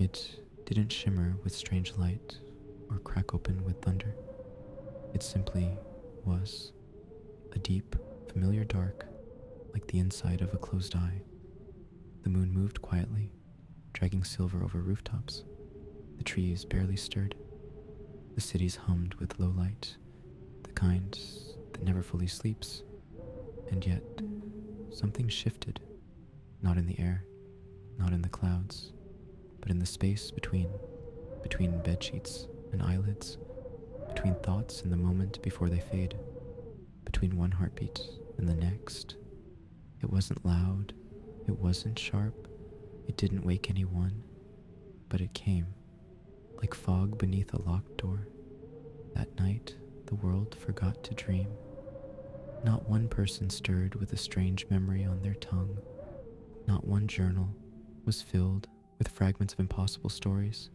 It didn't shimmer with strange light or crack open with thunder. It simply was a deep, familiar dark, like the inside of a closed eye. The moon moved quietly, dragging silver over rooftops. The trees barely stirred. The cities hummed with low light, the kind that never fully sleeps. And yet, something shifted, not in the air, not in the clouds, but in the space between bedsheets and eyelids, between thoughts and the moment before they fade, between one heartbeat and the next. It wasn't loud, it wasn't sharp, it didn't wake anyone, but it came, like fog beneath a locked door. That night, the world forgot to dream. Not one person stirred with a strange memory on their tongue. Not one journal was filled with fragments of impossible stories.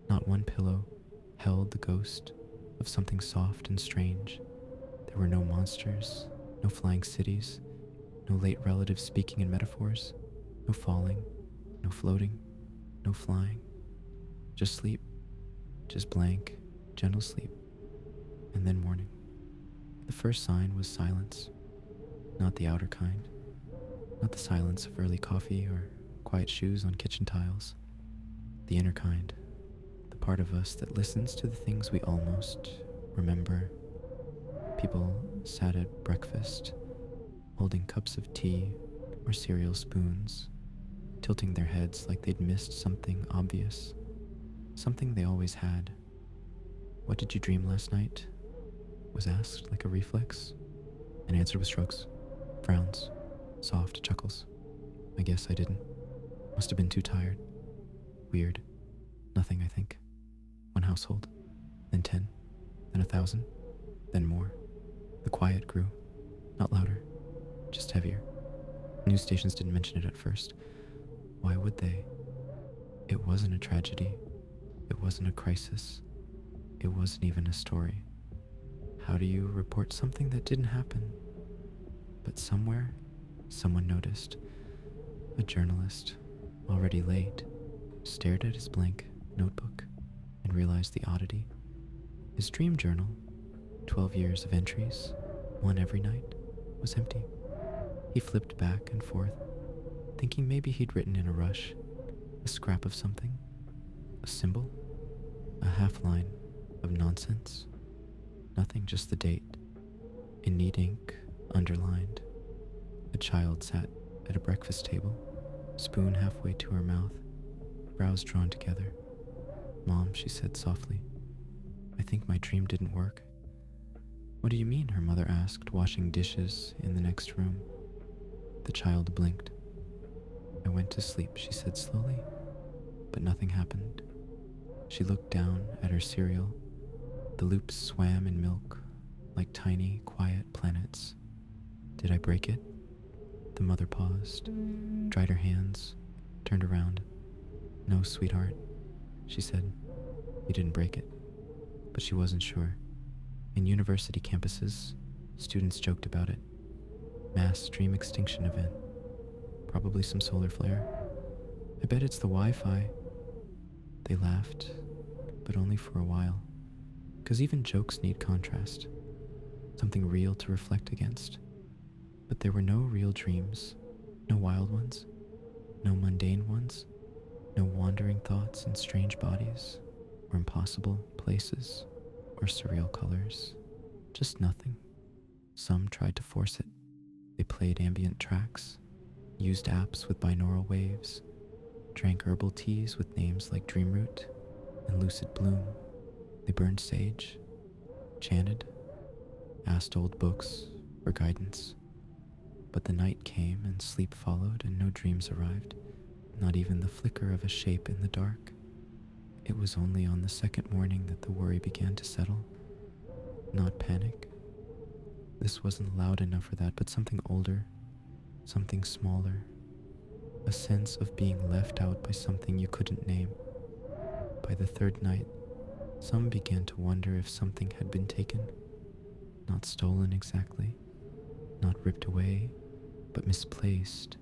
Not one pillow held the ghost of something soft and strange. There were no monsters, no flying cities, no late relatives speaking in metaphors, no falling, no floating, no flying. Just sleep, just blank, gentle sleep, and then morning. The first sign was silence, not the outer kind, not the silence of early coffee or quiet shoes on kitchen tiles. The inner kind, the part of us that listens to the things we almost remember. People sat at breakfast, holding cups of tea or cereal spoons, tilting their heads like they'd missed something obvious, something they always had. "What did you dream last night?" was asked like a reflex, and answered with shrugs, frowns, soft chuckles. "I guess I didn't. Must have been too tired. Weird. Nothing, I think. One household, then 10, then 1,000, then more. The quiet grew, not louder, just heavier. News stations didn't mention it at first. Why would they? It wasn't a tragedy. It wasn't a crisis. It wasn't even a story. How do you report something that didn't happen? But somewhere, someone noticed. A journalist, already late, stared at his blank notebook and realized the oddity. His dream journal, 12 years of entries, one every night, was empty. He flipped back and forth, thinking maybe he'd written in a rush, a scrap of something, a symbol, a half line of nonsense. Nothing, just the date, in neat ink, underlined. A child sat at a breakfast table, spoon halfway to her mouth, brows drawn together. "Mom," she said softly, "I think my dream didn't work." "What do you mean?" her mother asked, washing dishes in the next room. The child blinked. "I went to sleep," she said slowly, but nothing happened. She looked down at her cereal. The loops swam in milk like tiny, quiet planets. "Did I break it?" The mother paused, dried her hands, turned around. "No, sweetheart," she said. "You didn't break it." But she wasn't sure. In university campuses, students joked about it. Mass stream extinction event. Probably some solar flare. "I bet it's the Wi-Fi." They laughed, but only for a while. 'Cause even jokes need contrast, something real to reflect against. But there were no real dreams, no wild ones, no mundane ones, no wandering thoughts in strange bodies, or impossible places, or surreal colors. Just nothing. Some tried to force it. They played ambient tracks, used apps with binaural waves, drank herbal teas with names like Dreamroot and Lucid Bloom. They burned sage, chanted, asked old books for guidance. But the night came and sleep followed and no dreams arrived, not even the flicker of a shape in the dark. It was only on the second morning that the worry began to settle. Not panic. This wasn't loud enough for that, but something older, something smaller. A sense of being left out by something you couldn't name. By the third night, some began to wonder if something had been taken. Not stolen exactly, not ripped away, but misplaced,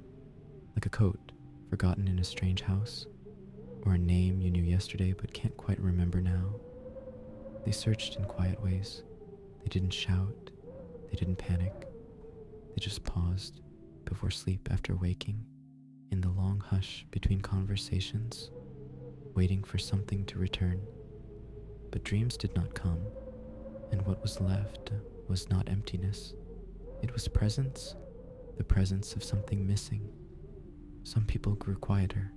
like a coat forgotten in a strange house, or a name you knew yesterday but can't quite remember now. They searched in quiet ways. They didn't shout. They didn't panic. They just paused before sleep after waking, in the long hush between conversations, waiting for something to return. But dreams did not come, and what was left was not emptiness. It was presence, the presence of something missing. Some people grew quieter,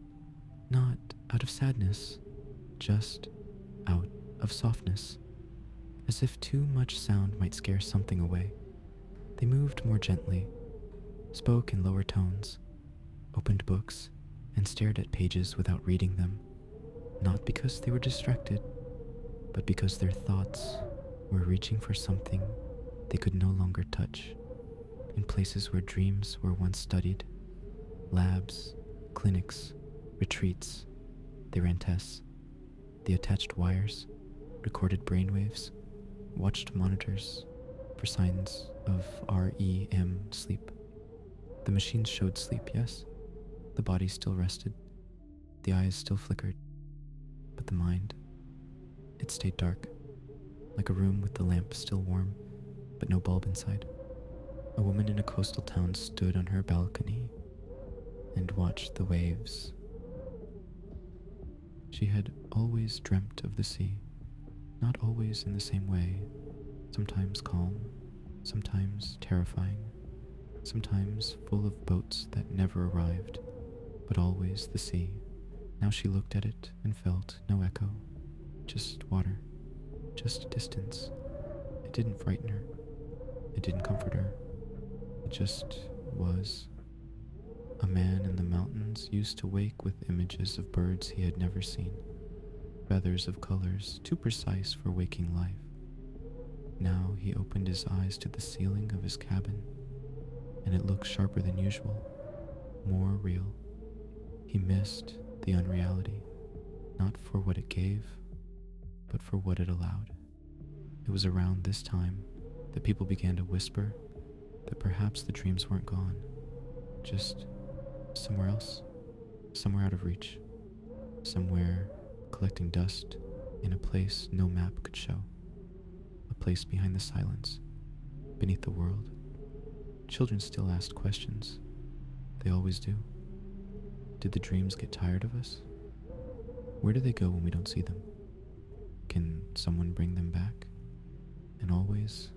not out of sadness, just out of softness, as if too much sound might scare something away. They moved more gently, spoke in lower tones, opened books, and stared at pages without reading them, not because they were distracted, but because their thoughts were reaching for something they could no longer touch, in places where dreams were once studied, labs, clinics, retreats. They ran tests. They attached wires, recorded brainwaves, watched monitors for signs of REM sleep. The machines showed sleep, yes. The body still rested. The eyes still flickered. But the mind, it stayed dark, like a room with the lamp still warm, but no bulb inside. A woman in a coastal town stood on her balcony and watched the waves. She had always dreamt of the sea, not always in the same way, sometimes calm, sometimes terrifying, sometimes full of boats that never arrived, but always the sea. Now she looked at it and felt no echo, just water, just distance. It didn't frighten her. It didn't comfort her. It just was. A man in the mountains used to wake with images of birds he had never seen, feathers of colors too precise for waking life. Now he opened his eyes to the ceiling of his cabin, and it looked sharper than usual, more real. He missed the unreality, not for what it gave, but for what it allowed. It was around this time that people began to whisper that perhaps the dreams weren't gone, just somewhere else, somewhere out of reach, somewhere collecting dust in a place no map could show, a place behind the silence, beneath the world. Children still asked questions. They always do. Did the dreams get tired of us? Where do they go when we don't see them? Can someone bring them back? And always,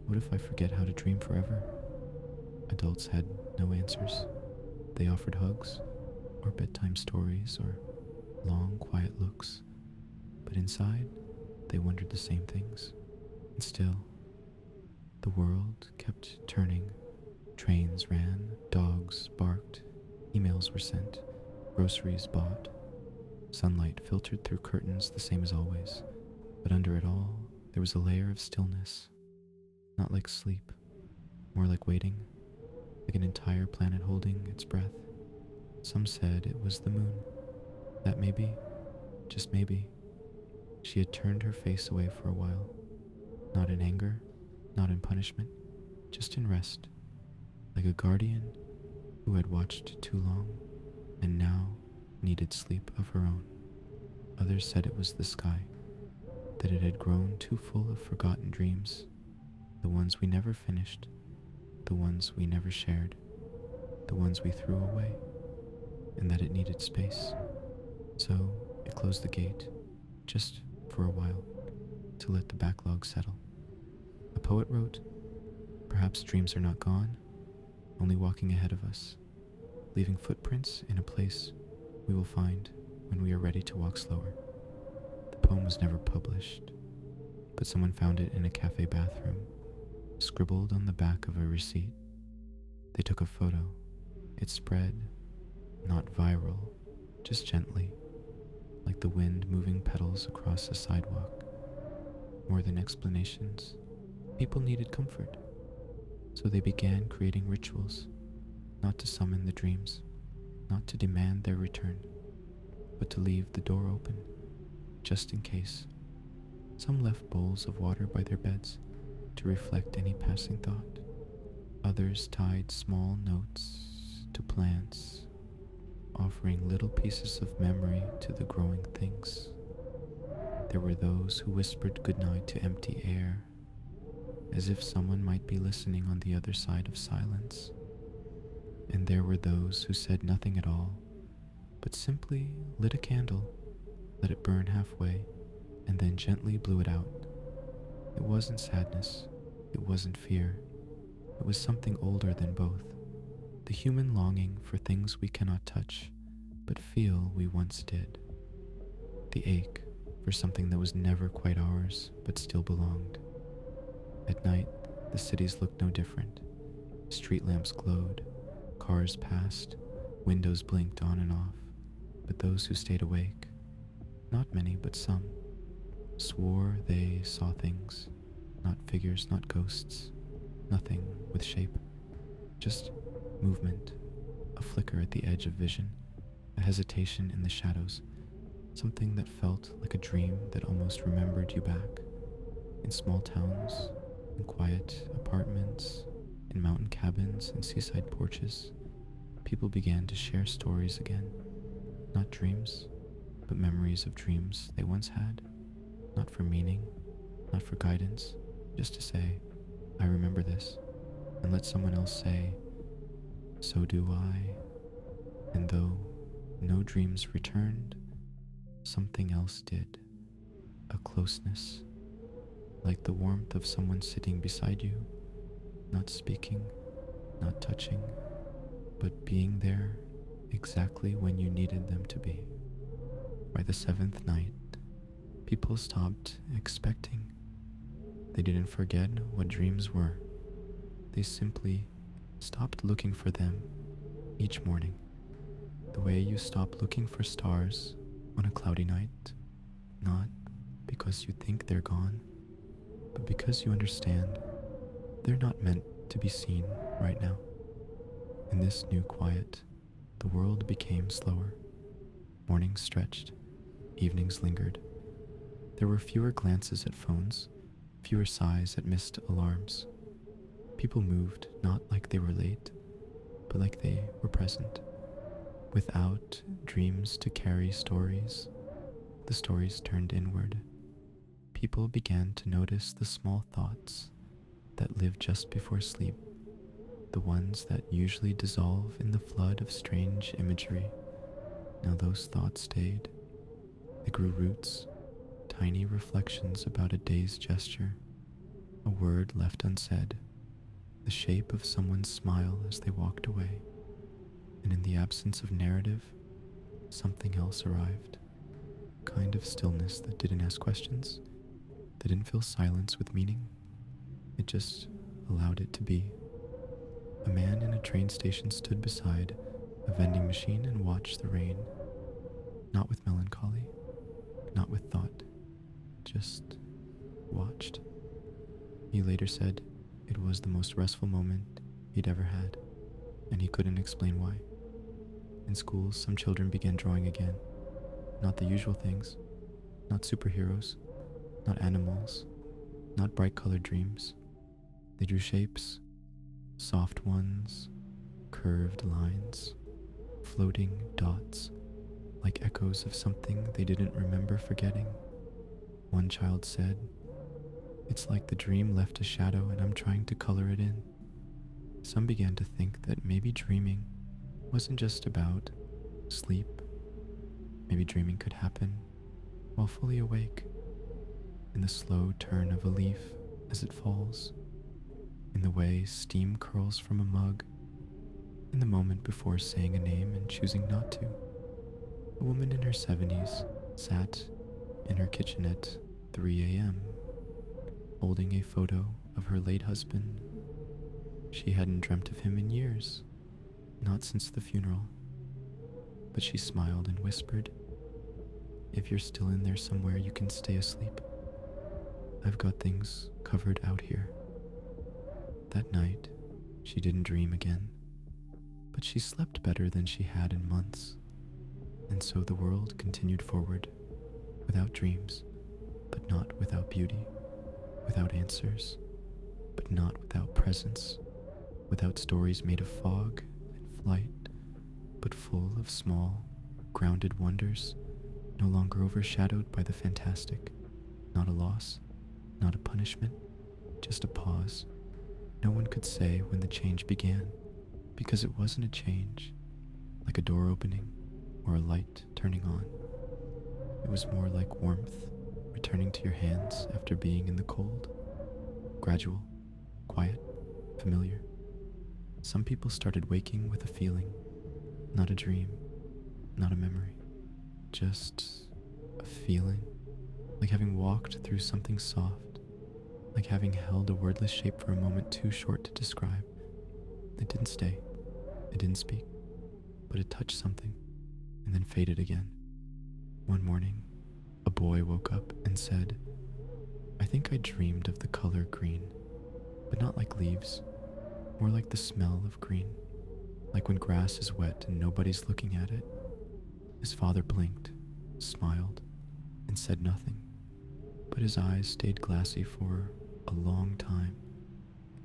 what if I forget how to dream forever? Adults had no answers. They offered hugs, or bedtime stories, or long, quiet looks. But inside, they wondered the same things. And still, the world kept turning. Trains ran, dogs barked, emails were sent, groceries bought. Sunlight filtered through curtains the same as always. But under it all, there was a layer of stillness. Not like sleep, more like waiting, like an entire planet holding its breath. Some said it was the moon, that maybe, just maybe, she had turned her face away for a while, not in anger, not in punishment, just in rest, like a guardian who had watched too long and now needed sleep of her own. Others said it was the sky, that it had grown too full of forgotten dreams, the ones we never finished, the ones we never shared, the ones we threw away, and that it needed space. So it closed the gate, just for a while, to let the backlog settle. A poet wrote, "Perhaps dreams are not gone, only walking ahead of us, leaving footprints in a place we will find when we are ready to walk slower." The poem was never published, but someone found it in a cafe bathroom, scribbled on the back of a receipt. They took a photo. It spread, not viral, just gently, like the wind moving petals across a sidewalk. More than explanations, people needed comfort, so they began creating rituals, not to summon the dreams, not to demand their return, but to leave the door open, just in case. Some left bowls of water by their beds to reflect any passing thought. Others tied small notes to plants, offering little pieces of memory to the growing things. There were those who whispered goodnight to empty air, as if someone might be listening on the other side of silence. And there were those who said nothing at all, but simply lit a candle, let it burn halfway, and then gently blew it out. It wasn't sadness, it wasn't fear, it was something older than both. The human longing for things we cannot touch, but feel we once did. The ache for something that was never quite ours, but still belonged. At night, the cities looked no different. Street lamps glowed, cars passed, windows blinked on and off, but those who stayed awake, not many but some, swore they saw things, not figures, not ghosts, nothing with shape, just movement, a flicker at the edge of vision, a hesitation in the shadows, something that felt like a dream that almost remembered you back. In small towns, in quiet apartments, in mountain cabins and seaside porches, people began to share stories again. Not dreams, but memories of dreams they once had. Not for meaning, not for guidance, just to say, I remember this, and let someone else say, so do I. And though no dreams returned, something else did. A closeness, like the warmth of someone sitting beside you, not speaking, not touching, but being there exactly when you needed them to be. By the seventh night, people stopped expecting. They didn't forget what dreams were. They simply stopped looking for them each morning, the way you stop looking for stars on a cloudy night, not because you think they're gone, but because you understand they're not meant to be seen right now. In this new quiet, the world became slower. Mornings stretched, evenings lingered. There were fewer glances at phones, fewer sighs at missed alarms. People moved not like they were late, but like they were present. Without dreams to carry stories, the stories turned inward. People began to notice the small thoughts that live just before sleep, the ones that usually dissolve in the flood of strange imagery. Now those thoughts stayed. They grew roots, tiny reflections about a day's gesture, a word left unsaid, the shape of someone's smile as they walked away. And in the absence of narrative, something else arrived, a kind of stillness that didn't ask questions, that didn't fill silence with meaning. It just allowed it to be. A man in a train station stood beside a vending machine and watched the rain, not with melancholy, not with thought, just watched. He later said it was the most restful moment he'd ever had, and he couldn't explain why. In schools, some children began drawing again. Not the usual things, not superheroes, not animals, not bright-colored dreams. They drew shapes, soft ones, curved lines, floating dots, like echoes of something they didn't remember forgetting. One child said, "It's like the dream left a shadow and I'm trying to color it in." Some began to think that maybe dreaming wasn't just about sleep. Maybe dreaming could happen while fully awake, in the slow turn of a leaf as it falls, in the way steam curls from a mug, in the moment before saying a name and choosing not to. A woman in her 70s sat in her kitchen at 3 a.m., holding a photo of her late husband. She hadn't dreamt of him in years, not since the funeral, but she smiled and whispered, "If you're still in there somewhere, you can stay asleep. I've got things covered out here." That night, she didn't dream again, but she slept better than she had in months. And so the world continued forward, without dreams, but not without beauty, without answers, but not without presence, without stories made of fog and flight, but full of small, grounded wonders, no longer overshadowed by the fantastic. Not a loss, not a punishment, just a pause. No one could say when the change began, because it wasn't a change, like a door opening or a light turning on. It was more like warmth returning to your hands after being in the cold. Gradual, quiet, familiar. Some people started waking with a feeling, not a dream, not a memory, just a feeling, like having walked through something soft, like having held a wordless shape for a moment too short to describe. It didn't stay, it didn't speak, but it touched something and then faded again. One morning, a boy woke up and said, "I think I dreamed of the color green, but not like leaves, more like the smell of green, like when grass is wet and nobody's looking at it." His father blinked, smiled, and said nothing, but his eyes stayed glassy for a long time.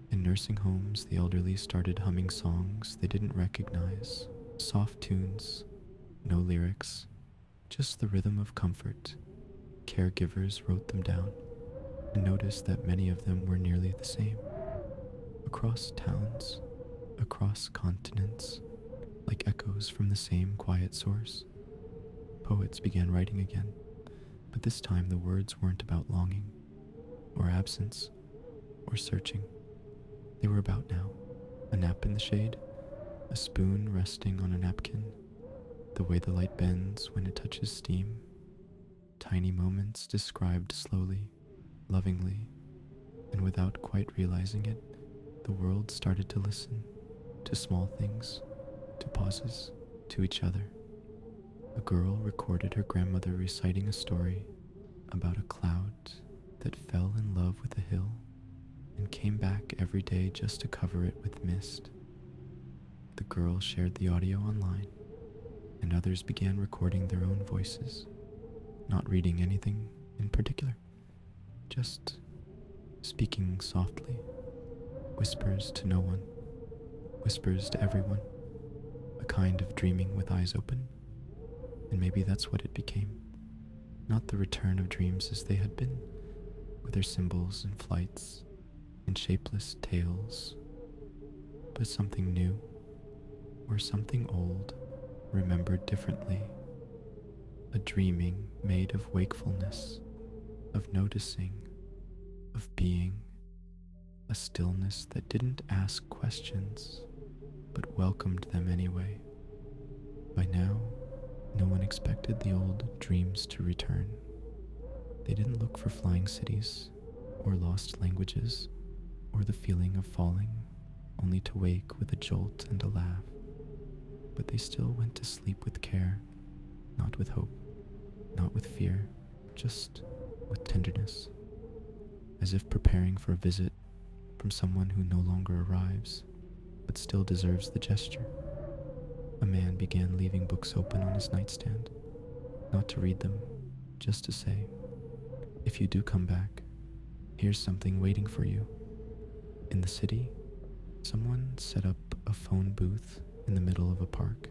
In nursing homes, the elderly started humming songs they didn't recognize, soft tunes, no lyrics, just the rhythm of comfort. Caregivers wrote them down and noticed that many of them were nearly the same. Across towns, across continents, like echoes from the same quiet source. Poets began writing again, but this time the words weren't about longing, or absence, or searching. They were about now. A nap in the shade, a spoon resting on a napkin, the way the light bends when it touches steam. Tiny moments described slowly, lovingly, and without quite realizing it, the world started to listen to small things, to pauses, to each other. A girl recorded her grandmother reciting a story about a cloud that fell in love with a hill and came back every day just to cover it with mist. The girl shared the audio online, and others began recording their own voices, not reading anything in particular, just speaking softly, whispers to no one, whispers to everyone, a kind of dreaming with eyes open. And maybe that's what it became. Not the return of dreams as they had been, with their symbols and flights and shapeless tales, but something new, or something old, remembered differently. A dreaming made of wakefulness, of noticing, of being, a stillness that didn't ask questions, but welcomed them anyway. By now, no one expected the old dreams to return. They didn't look for flying cities, or lost languages, or the feeling of falling, only to wake with a jolt and a laugh. But they still went to sleep with care, not with hope, not with fear, just with tenderness, as if preparing for a visit from someone who no longer arrives, but still deserves the gesture. A man began leaving books open on his nightstand, not to read them, just to say, "If you do come back, here's something waiting for you." In the city, someone set up a phone booth in the middle of a park.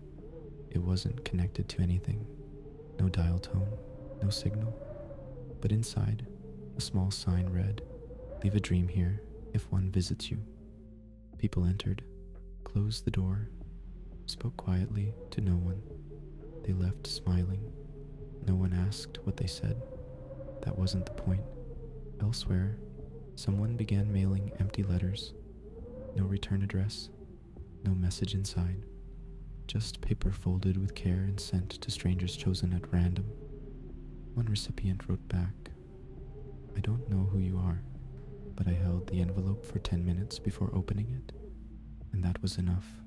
It wasn't connected to anything, no dial tone, no signal, but inside, a small sign read, "Leave a dream here if one visits you." People entered, closed the door, spoke quietly to no one. They left smiling. No one asked what they said. That wasn't the point. Elsewhere, someone began mailing empty letters. No return address, no message inside. Just paper folded with care and sent to strangers chosen at random. One recipient wrote back, "I don't know who you are, but I held the envelope for 10 minutes before opening it, and that was enough."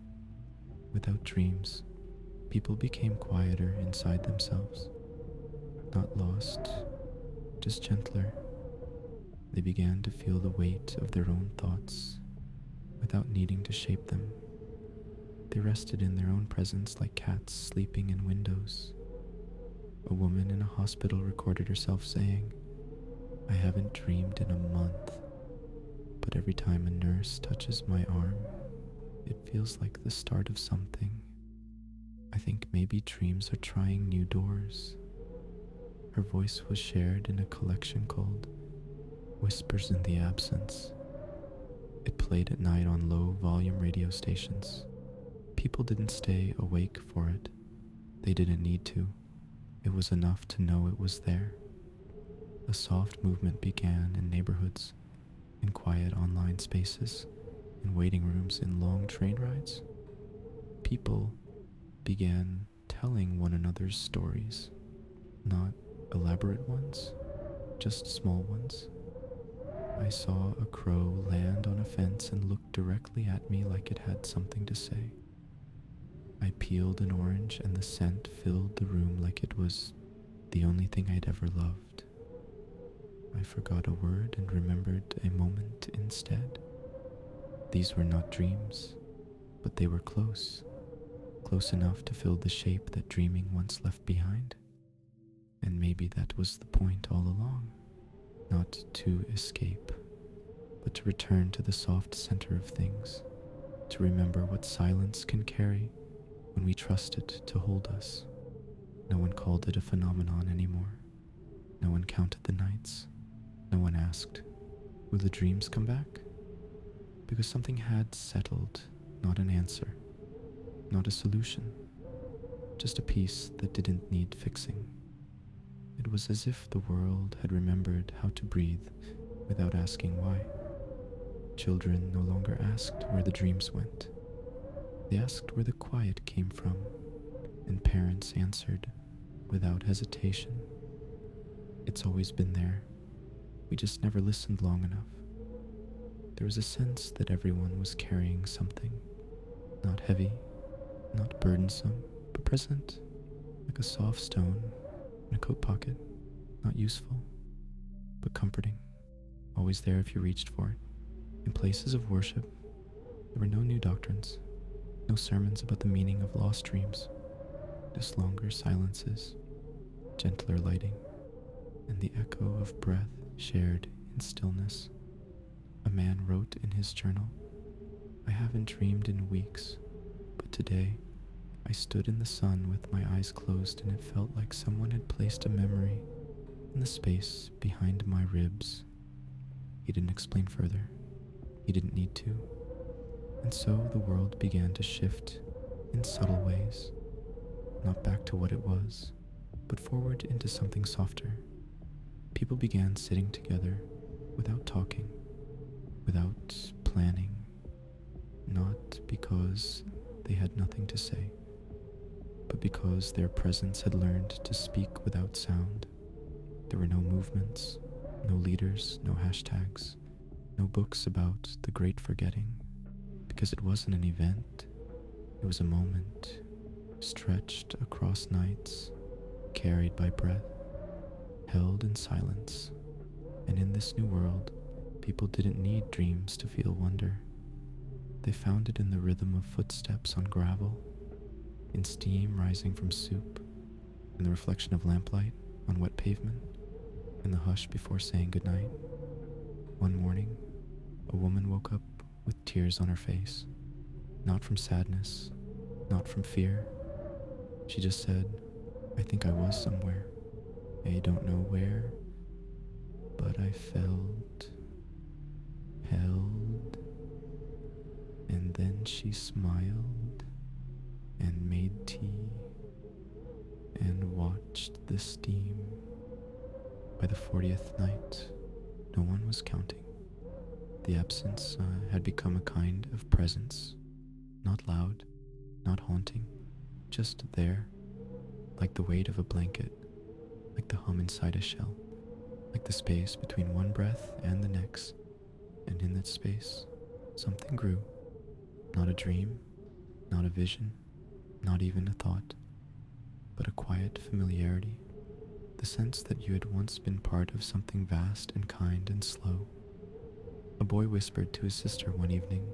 Without dreams, people became quieter inside themselves. Not lost, just gentler. They began to feel the weight of their own thoughts without needing to shape them. They rested in their own presence like cats sleeping in windows. A woman in a hospital recorded herself saying, "I haven't dreamed in a month, but every time a nurse touches my arm, it feels like the start of something." I think maybe dreams are trying new doors. Her voice was shared in a collection called Whispers in the Absence. It played at night on low volume radio stations. People didn't stay awake for it. They didn't need to. It was enough to know it was there. A soft movement began in neighborhoods, in quiet online spaces, in waiting rooms, in long train rides. People began telling one another's stories, not elaborate ones, just small ones. I saw a crow land on a fence and look directly at me like it had something to say. I peeled an orange and the scent filled the room like it was the only thing I'd ever loved. I forgot a word and remembered a moment instead. These were not dreams, but they were close, close enough to fill the shape that dreaming once left behind. And maybe that was the point all along, not to escape, but to return to the soft center of things, to remember what silence can carry when we trust it to hold us. No one called it a phenomenon anymore. No one counted the nights. No one asked, will the dreams come back? Because something had settled, not an answer, not a solution, just a piece that didn't need fixing. It was as if the world had remembered how to breathe without asking why. Children no longer asked where the dreams went. They asked where the quiet came from, and parents answered without hesitation. It's always been there. We just never listened long enough. There was a sense that everyone was carrying something, not heavy, not burdensome, but present, like a soft stone in a coat pocket, not useful, but comforting, always there if you reached for it. In places of worship, there were no new doctrines, no sermons about the meaning of lost dreams, just longer silences, gentler lighting, and the echo of breath shared in stillness. A man wrote in his journal, I haven't dreamed in weeks, but today I stood in the sun with my eyes closed and it felt like someone had placed a memory in the space behind my ribs. He didn't explain further. He didn't need to. And so the world began to shift in subtle ways, not back to what it was, but forward into something softer. People began sitting together without talking, without planning, not because they had nothing to say, but because their presence had learned to speak without sound. There were no movements, no leaders, no hashtags, no books about the great forgetting, because it wasn't an event, it was a moment, stretched across nights, carried by breath, held in silence. And in this new world, people didn't need dreams to feel wonder. They found it in the rhythm of footsteps on gravel, in steam rising from soup, in the reflection of lamplight on wet pavement, in the hush before saying goodnight. One morning, a woman woke up with tears on her face, not from sadness, not from fear. She just said, I think I was somewhere. I don't know where, but I felt held, and then she smiled and made tea and watched the steam. By the 40th night, no one was counting. The absence had become a kind of presence, not loud, not haunting, just there, like the weight of a blanket, like the hum inside a shell, like the space between one breath and the next, and in that space, something grew, not a dream, not a vision, not even a thought, but a quiet familiarity, the sense that you had once been part of something vast and kind and slow. A boy whispered to his sister one evening,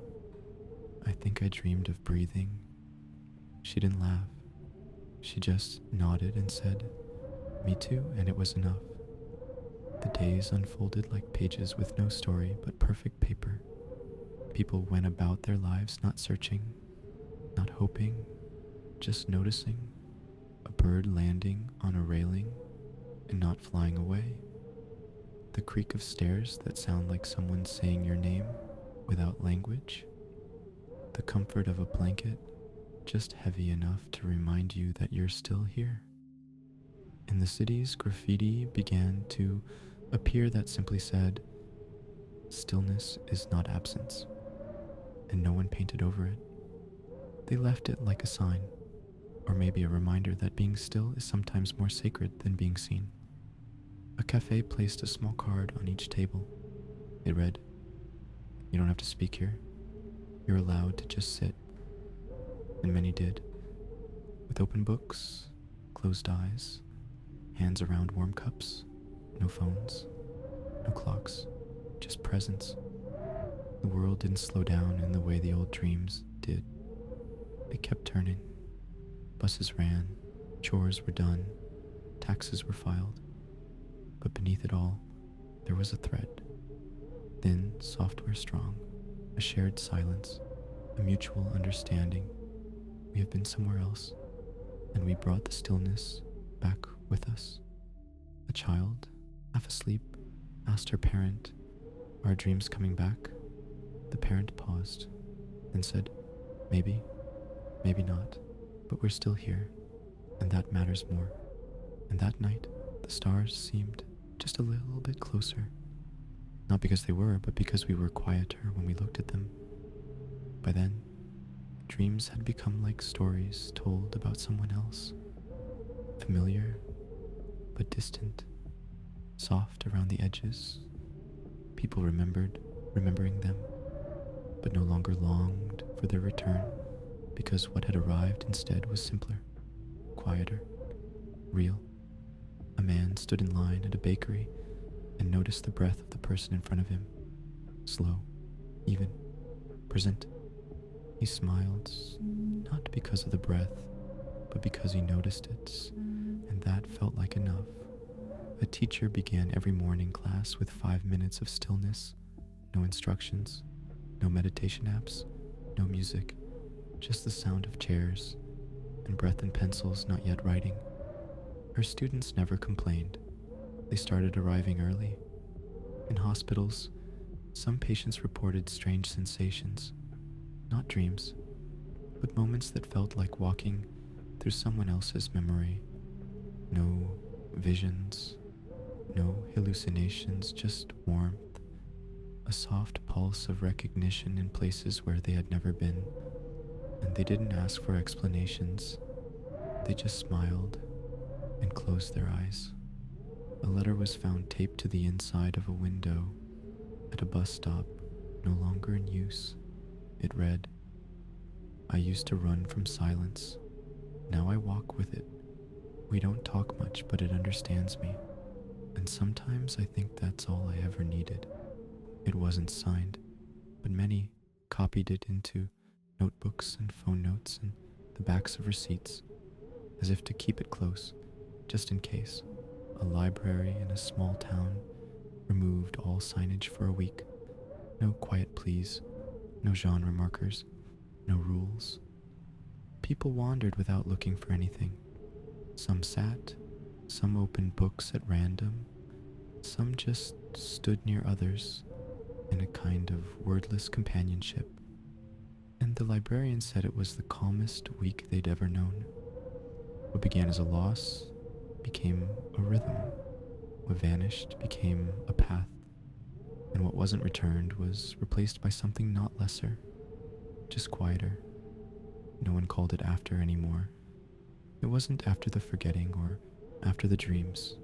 I think I dreamed of breathing. She didn't laugh. She just nodded and said, me too, and it was enough. The days unfolded like pages with no story but perfect paper. People went about their lives not searching, not hoping, just noticing a bird landing on a railing and not flying away, the creak of stairs that sound like someone saying your name without language, the comfort of a blanket just heavy enough to remind you that you're still here. In the city's graffiti began to appear that simply said, "Stillness is not absence," and no one painted over it. They left it like a sign, or maybe a reminder that being still is sometimes more sacred than being seen. A cafe placed a small card on each table. It read, "You don't have to speak here. You're allowed to just sit." And many did, with open books, closed eyes, hands around warm cups, no phones, no clocks, just presence. The world didn't slow down in the way the old dreams did. It kept turning. Buses ran, chores were done, taxes were filed. But beneath it all, there was a thread. Thin, software strong, a shared silence, a mutual understanding. We have been somewhere else, and we brought the stillness back with us. A child, half asleep, asked her parent, "Are our dreams coming back?" The parent paused, then said, "Maybe, maybe not, but we're still here, and that matters more." And that night, the stars seemed just a little bit closer. Not because they were, but because we were quieter when we looked at them. By then, dreams had become like stories told about someone else. Familiar, but distant. Soft around the edges. People remembering them, but no longer longed for their return, because what had arrived instead was simpler, quieter, real. A man stood in line at a bakery and noticed the breath of the person in front of him. Slow, even, present. He smiled, not because of the breath, but because he noticed it, and that felt like enough. A teacher began every morning class with 5 minutes of stillness, no instructions, no meditation apps, no music, just the sound of chairs, and breath and pencils not yet writing. Her students never complained. They started arriving early. In hospitals, some patients reported strange sensations, not dreams, but moments that felt like walking through someone else's memory. No visions, no hallucinations, just warmth, a soft pulse of recognition in places where they had never been. And they didn't ask for explanations. They just smiled and closed their eyes. A letter was found taped to the inside of a window at a bus stop, no longer in use. It read, "I used to run from silence. Now I walk with it. We don't talk much, but it understands me. And sometimes I think that's all I ever needed." It wasn't signed, but many copied it into notebooks and phone notes and the backs of receipts, as if to keep it close, just in case. A library in a small town removed all signage for a week. No quiet please, no genre markers, no rules. People wandered without looking for anything. Some sat, some opened books at random, some just stood near others in a kind of wordless companionship. And the librarian said it was the calmest week they'd ever known. What began as a loss became a rhythm. What vanished became a path. And what wasn't returned was replaced by something not lesser, just quieter. No one called it after anymore. It wasn't after the forgetting or after the dreams.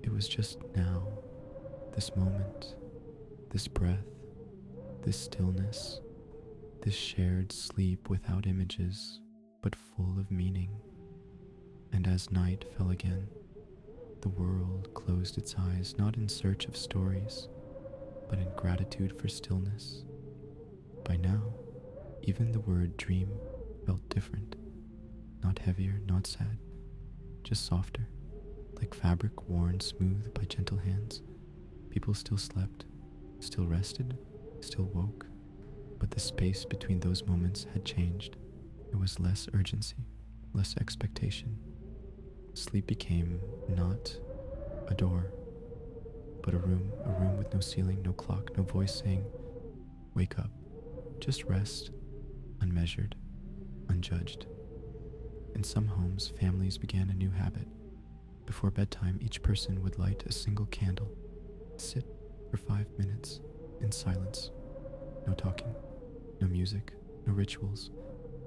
It was just now, this moment, this breath, this stillness, this shared sleep without images, but full of meaning. And as night fell again, the world closed its eyes not in search of stories, but in gratitude for stillness. By now, even the word dream felt different, not heavier, not sad, just softer, like fabric worn smooth by gentle hands. People still slept, still rested, still woke, but the space between those moments had changed. It was less urgency, less expectation. Sleep became not a door, but a room with no ceiling, no clock, no voice saying, wake up. Just rest, unmeasured, unjudged. In some homes, families began a new habit. Before bedtime, each person would light a single candle, sit for 5 minutes in silence. No talking, no music, no rituals,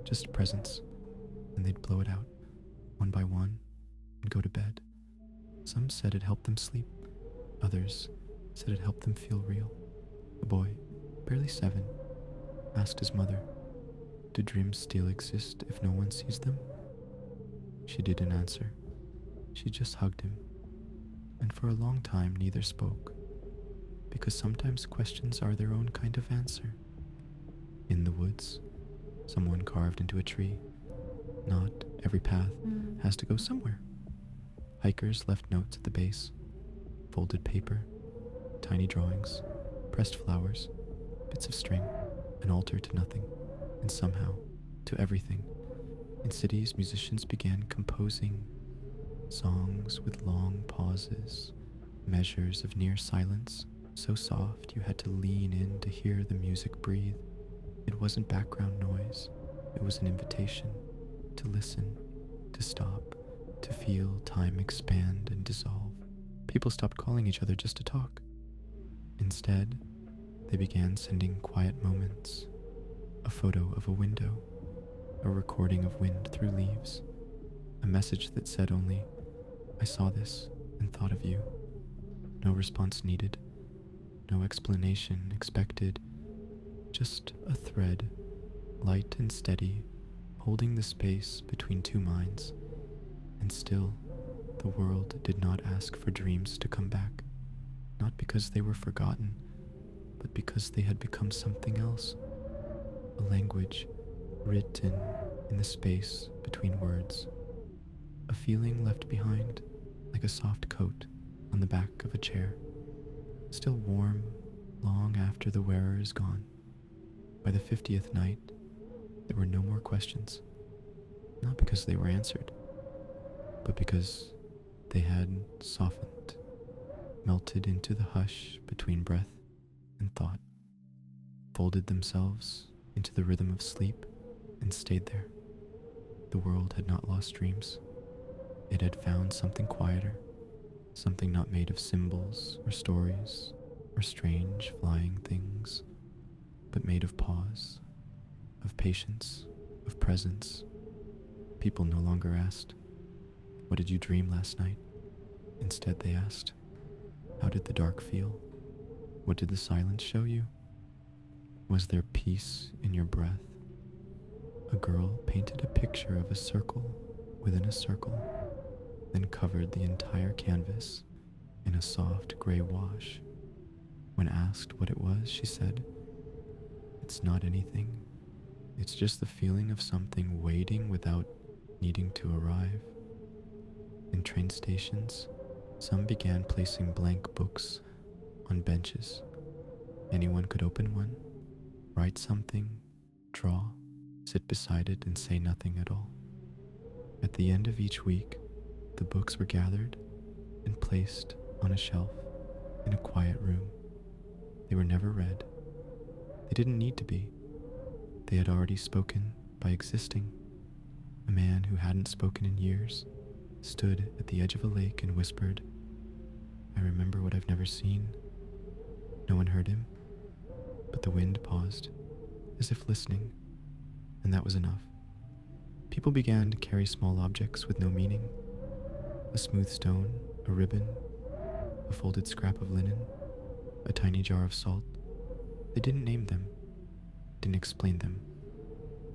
just presence. And they'd blow it out, one by one, and go to bed. Some said it helped them sleep. Others said it helped them feel real. A boy, barely 7, asked his mother, do dreams still exist if no one sees them? She didn't answer. She just hugged him. And for a long time, neither spoke, because sometimes questions are their own kind of answer. In the woods, someone carved into a tree. Not every path has to go somewhere. Hikers left notes at the base, folded paper, tiny drawings, pressed flowers, bits of string, an altar to nothing, and somehow to everything. In cities, musicians began composing songs with long pauses, measures of near silence, so soft you had to lean in to hear the music breathe. It wasn't background noise, it was an invitation to listen, to stop, to feel time expand and dissolve. People stopped calling each other just to talk. Instead, they began sending quiet moments, a photo of a window, a recording of wind through leaves, a message that said only, I saw this and thought of you. No response needed, no explanation expected, just a thread, light and steady, holding the space between two minds. And still, the world did not ask for dreams to come back, not because they were forgotten, but because they had become something else, a language written in the space between words, a feeling left behind like a soft coat on the back of a chair, still warm long after the wearer is gone. By the 50th night, there were no more questions, not because they were answered, but because they had softened, melted into the hush between breath and thought, folded themselves into the rhythm of sleep and stayed there. The world had not lost dreams. It had found something quieter, something not made of symbols or stories or strange flying things, but made of pause, of patience, of presence. People no longer asked, what did you dream last night? Instead they asked, how did the dark feel? What did the silence show you? Was there peace in your breath? A girl painted a picture of a circle within a circle, then covered the entire canvas in a soft gray wash. When asked what it was, she said, it's not anything. It's just the feeling of something waiting without needing to arrive. In train stations, some began placing blank books on benches. Anyone could open one, write something, draw, sit beside it, and say nothing at all. At the end of each week, the books were gathered and placed on a shelf in a quiet room. They were never read. They didn't need to be. They had already spoken by existing. A man who hadn't spoken in years stood at the edge of a lake and whispered, I remember what I've never seen. No one heard him, but the wind paused, as if listening, and that was enough. People began to carry small objects with no meaning, a smooth stone, a ribbon, a folded scrap of linen, a tiny jar of salt. They didn't name them, didn't explain them.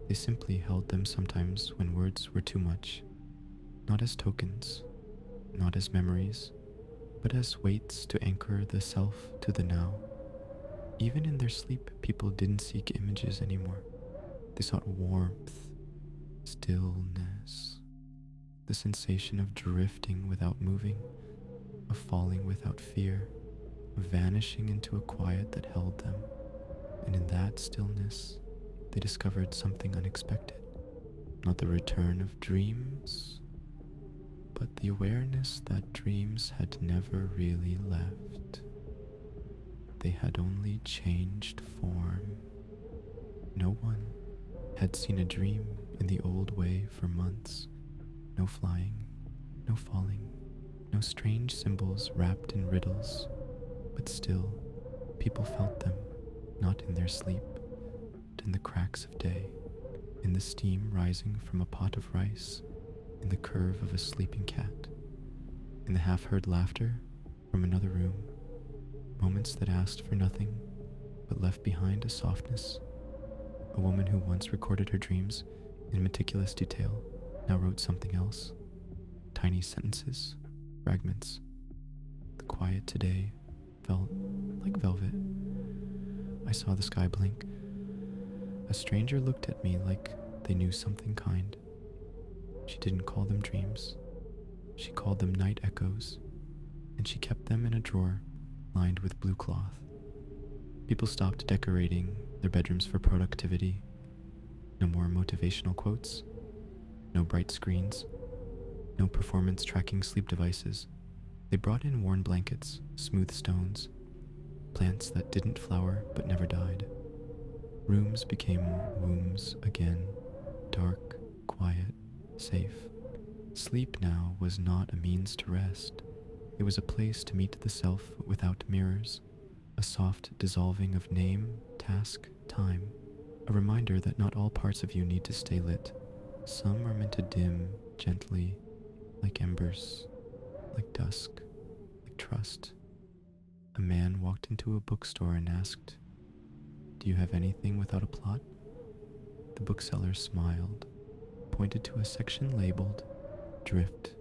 They simply held them sometimes when words were too much, not as tokens, not as memories, but as weights to anchor the self to the now. Even in their sleep, people didn't seek images anymore. They sought warmth, stillness, the sensation of drifting without moving, of falling without fear, of vanishing into a quiet that held them. And in that stillness, they discovered something unexpected. not the return of dreams, but the awareness that dreams had never really left. They had only changed form. No one had seen a dream in the old way for months. No flying, no falling, no strange symbols wrapped in riddles, but still, people felt them, not in their sleep, but in the cracks of day, in the steam rising from a pot of rice, in the curve of a sleeping cat, in the half-heard laughter from another room, moments that asked for nothing, but left behind a softness. A woman who once recorded her dreams in meticulous detail now wrote something else. Tiny sentences, fragments. The quiet today felt like velvet. I saw the sky blink. A stranger looked at me like they knew something kind. She didn't call them dreams. She called them night echoes, and she kept them in a drawer lined with blue cloth. People stopped decorating their bedrooms for productivity. No more motivational quotes, no bright screens, no performance tracking sleep devices. They brought in worn blankets, smooth stones, plants that didn't flower but never died. Rooms became wombs again, dark, quiet, safe. Sleep now was not a means to rest. It was a place to meet the self without mirrors, a soft dissolving of name, task, time, a reminder that not all parts of you need to stay lit. Some are meant to dim gently, like embers, like dusk, like trust. A man walked into a bookstore and asked, "Do you have anything without a plot?" The bookseller smiled, pointed to a section labeled Drift.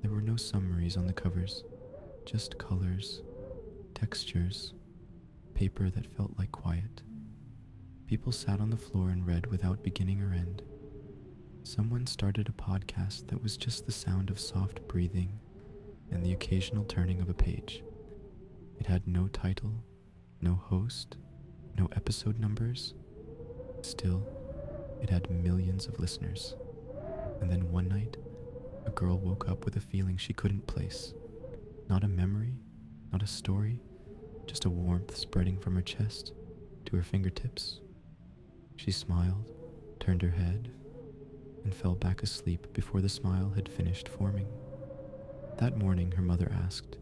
There were no summaries on the covers, just colors, textures, paper that felt like quiet. People sat on the floor and read without beginning or end. Someone started a podcast that was just the sound of soft breathing and the occasional turning of a page. It had no title, no host, no episode numbers. Still, it had millions of listeners. And then one night, a girl woke up with a feeling she couldn't place. Not a memory, not a story, just a warmth spreading from her chest to her fingertips. She smiled, turned her head, and fell back asleep before the smile had finished forming. That morning, her mother asked,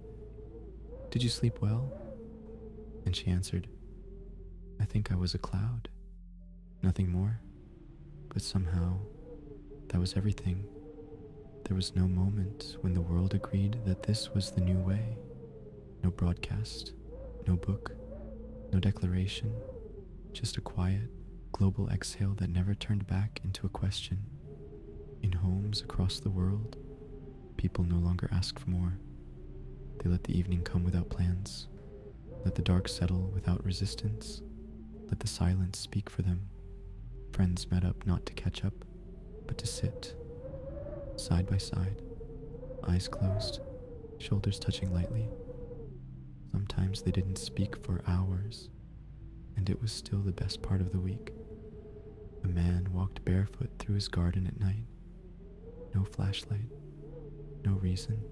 "Did you sleep well?" And she answered, "I think I was a cloud. Nothing more. But somehow, that was everything. There was no moment when the world agreed that this was the new way. No broadcast, no book, no declaration, just a quiet, global exhale that never turned back into a question. In homes across the world, people no longer ask for more. They let the evening come without plans, let the dark settle without resistance, let the silence speak for them. Friends met up not to catch up, but to sit, side by side, eyes closed, shoulders touching lightly. Sometimes they didn't speak for hours, and it was still the best part of the week. A man walked barefoot through his garden at night. No flashlight, no reason,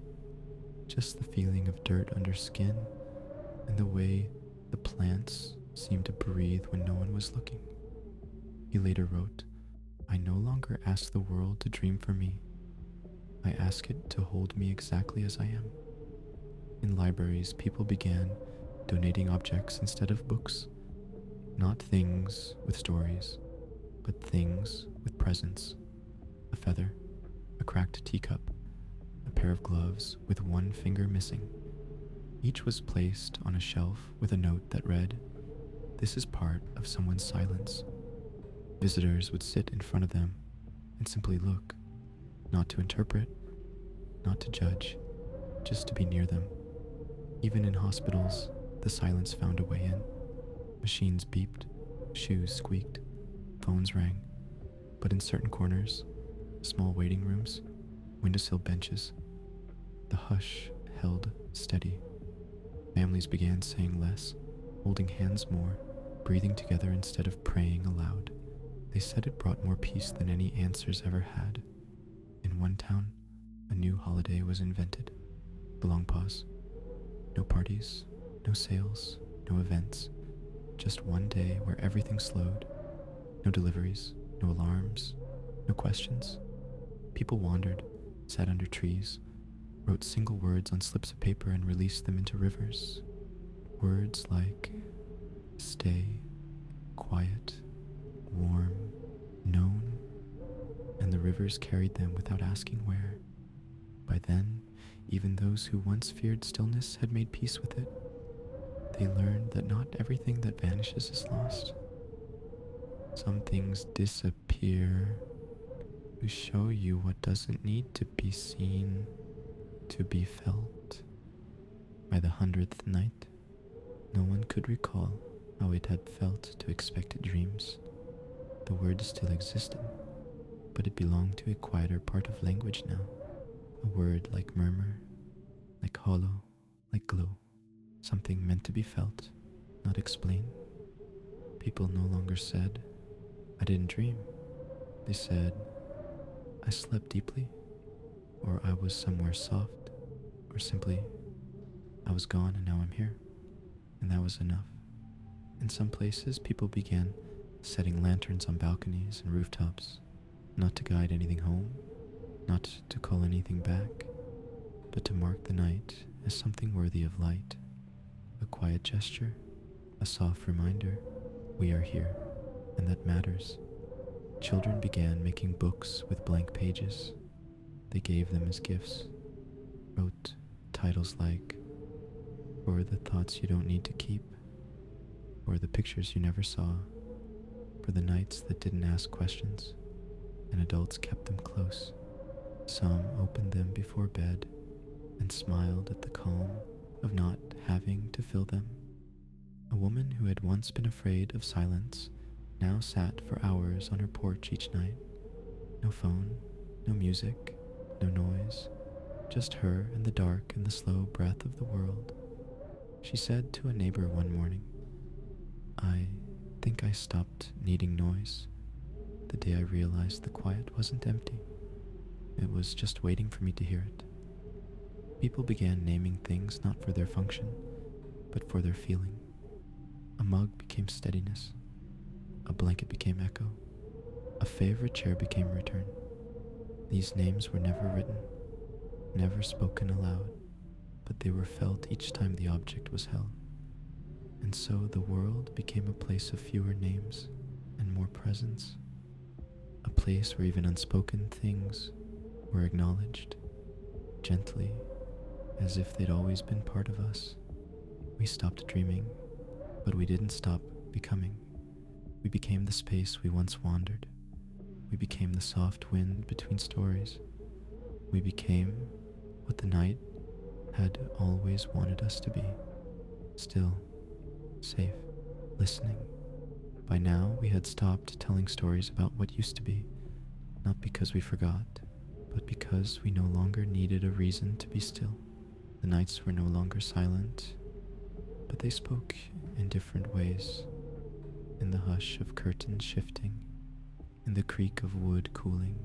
just the feeling of dirt under skin and the way the plants seemed to breathe when no one was looking. He later wrote, "I no longer ask the world to dream for me. I ask it to hold me exactly as I am." In libraries, people began donating objects instead of books. Not things with stories, but things with presence. A feather, a cracked teacup, a pair of gloves with one finger missing. Each was placed on a shelf with a note that read, "This is part of someone's silence." Visitors would sit in front of them and simply look, not to interpret, not to judge, just to be near them. Even in hospitals, the silence found a way in. Machines beeped, shoes squeaked, phones rang. But in certain corners, small waiting rooms, windowsill benches, the hush held steady. Families began saying less, holding hands more, breathing together instead of praying aloud. They said it brought more peace than any answers ever had. In one town, a new holiday was invented. The long pause. No parties, no sales, no events. Just one day where everything slowed. No deliveries, no alarms, no questions. People wandered, sat under trees, wrote single words on slips of paper and released them into rivers. Words like stay, quiet, warm, known, and the rivers carried them without asking where. By then, even those who once feared stillness had made peace with it. They learned that not everything that vanishes is lost. Some things disappear to show you what doesn't need to be seen, to be felt. By the 100th night, no one could recall how it had felt to expect dreams. The word still existed, but it belonged to a quieter part of language now. A word like murmur, like hollow, like glow. Something meant to be felt, not explained. People no longer said, I didn't dream. They said, I slept deeply, or I was somewhere soft, or simply, I was gone and now I'm here. And that was enough. In some places, people began setting lanterns on balconies and rooftops, not to guide anything home, not to call anything back, but to mark the night as something worthy of light. A quiet gesture, a soft reminder, we are here, and that matters. Children began making books with blank pages. They gave them as gifts, wrote titles like, For the Thoughts You Don't Need to Keep, or The Pictures You Never Saw, for the nights that didn't ask questions, and adults kept them close. Some opened them before bed and smiled at the calm of not having to fill them. A woman who had once been afraid of silence now sat for hours on her porch each night. No phone, no music, no noise, just her and the dark and the slow breath of the world. She said to a neighbor one morning, I think I stopped needing noise the day I realized the quiet wasn't empty. It was just waiting for me to hear it. People began naming things not for their function, but for their feeling. A mug became steadiness. A blanket became echo. A favorite chair became return. These names were never written, never spoken aloud, but they were felt each time the object was held. And so the world became a place of fewer names and more presence. A place where even unspoken things were acknowledged, gently, as if they'd always been part of us. We stopped dreaming, but we didn't stop becoming. We became the space we once wandered. We became the soft wind between stories. We became what the night had always wanted us to be. Still, safe, listening. By now, we had stopped telling stories about what used to be, not because we forgot, but because we no longer needed a reason to be still. The nights were no longer silent, but they spoke in different ways. In the hush of curtains shifting, in the creak of wood cooling,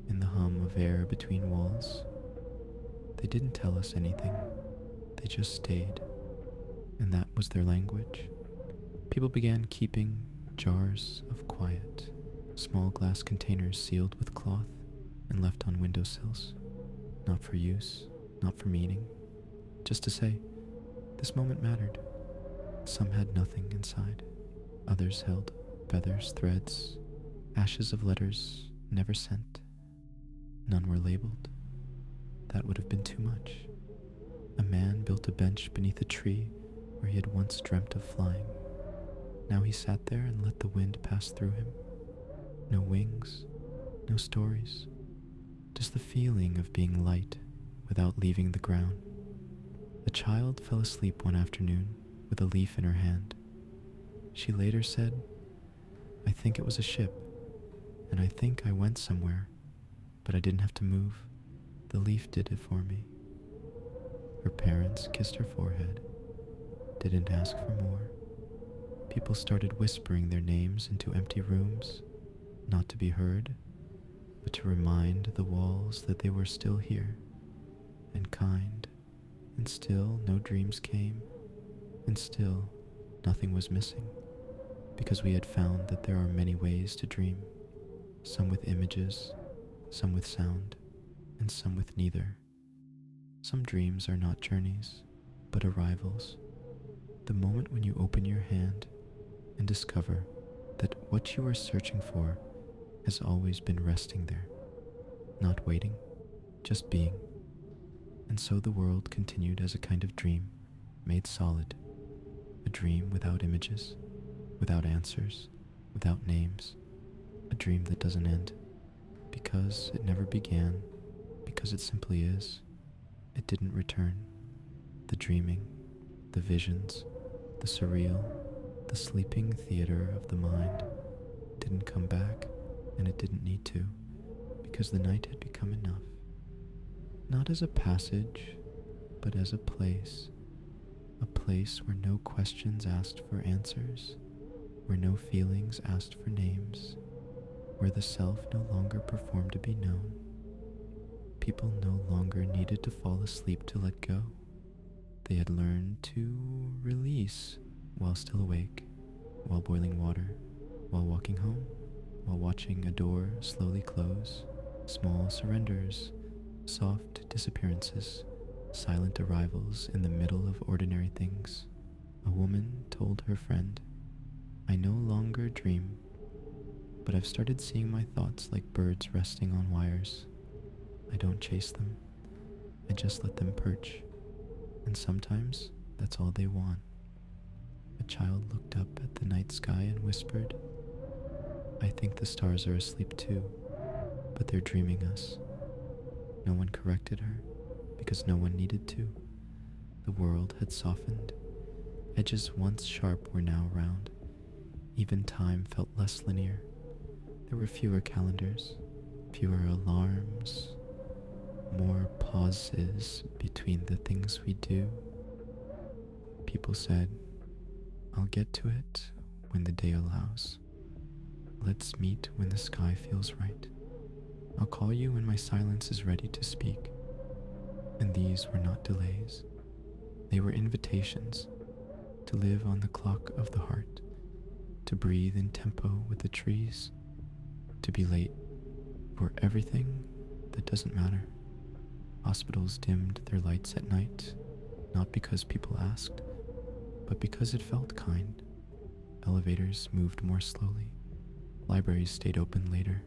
in the hum of air between walls. They didn't tell us anything, they just stayed, and that was their language. People began keeping jars of quiet, small glass containers sealed with cloth and left on windowsills, not for use, not for meaning, just to say, this moment mattered. Some had nothing inside. Others held feathers, threads, ashes of letters never sent. None were labeled. That would have been too much. A man built a bench beneath a tree where he had once dreamt of flying. Now he sat there and let the wind pass through him. No wings, no stories, just the feeling of being light without leaving the ground. A child fell asleep one afternoon with a leaf in her hand. She later said, I think it was a ship, and I think I went somewhere, but I didn't have to move. The leaf did it for me. Her parents kissed her forehead, didn't ask for more. People started whispering their names into empty rooms, not to be heard, but to remind the walls that they were still here and kind, and still no dreams came, and still nothing was missing, because we had found that there are many ways to dream, some with images, some with sound, and some with neither. Some dreams are not journeys, but arrivals, the moment when you open your hand and discover that what you are searching for has always been resting there, not waiting, just being. And so the world continued as a kind of dream, made solid, a dream without images, without answers, without names, a dream that doesn't end, because it never began, because it simply is. It didn't return. The dreaming, the visions, the surreal, the sleeping theater of the mind didn't come back, and it didn't need to, because the night had become enough. Not as a passage, but as a place where no questions asked for answers, where no feelings asked for names, where the self no longer performed to be known. People no longer needed to fall asleep to let go. They had learned to release while still awake, while boiling water, while walking home, while watching a door slowly close, small surrenders, soft disappearances, silent arrivals in the middle of ordinary things. A woman told her friend, "I no longer dream, but I've started seeing my thoughts like birds resting on wires. I don't chase them, I just let them perch, and sometimes that's all they want." A child looked up at the night sky and whispered, "I think the stars are asleep too, but they're dreaming us." No one corrected her, because no one needed to. The world had softened. Edges once sharp were now round. Even time felt less linear. There were fewer calendars, fewer alarms, more pauses between the things we do. People said, "I'll get to it when the day allows. Let's meet when the sky feels right. I'll call you when my silence is ready to speak." And these were not delays. They were invitations to live on the clock of the heart, to breathe in tempo with the trees, to be late for everything that doesn't matter. Hospitals dimmed their lights at night, not because people asked, but because it felt kind. Elevators moved more slowly. Libraries stayed open later.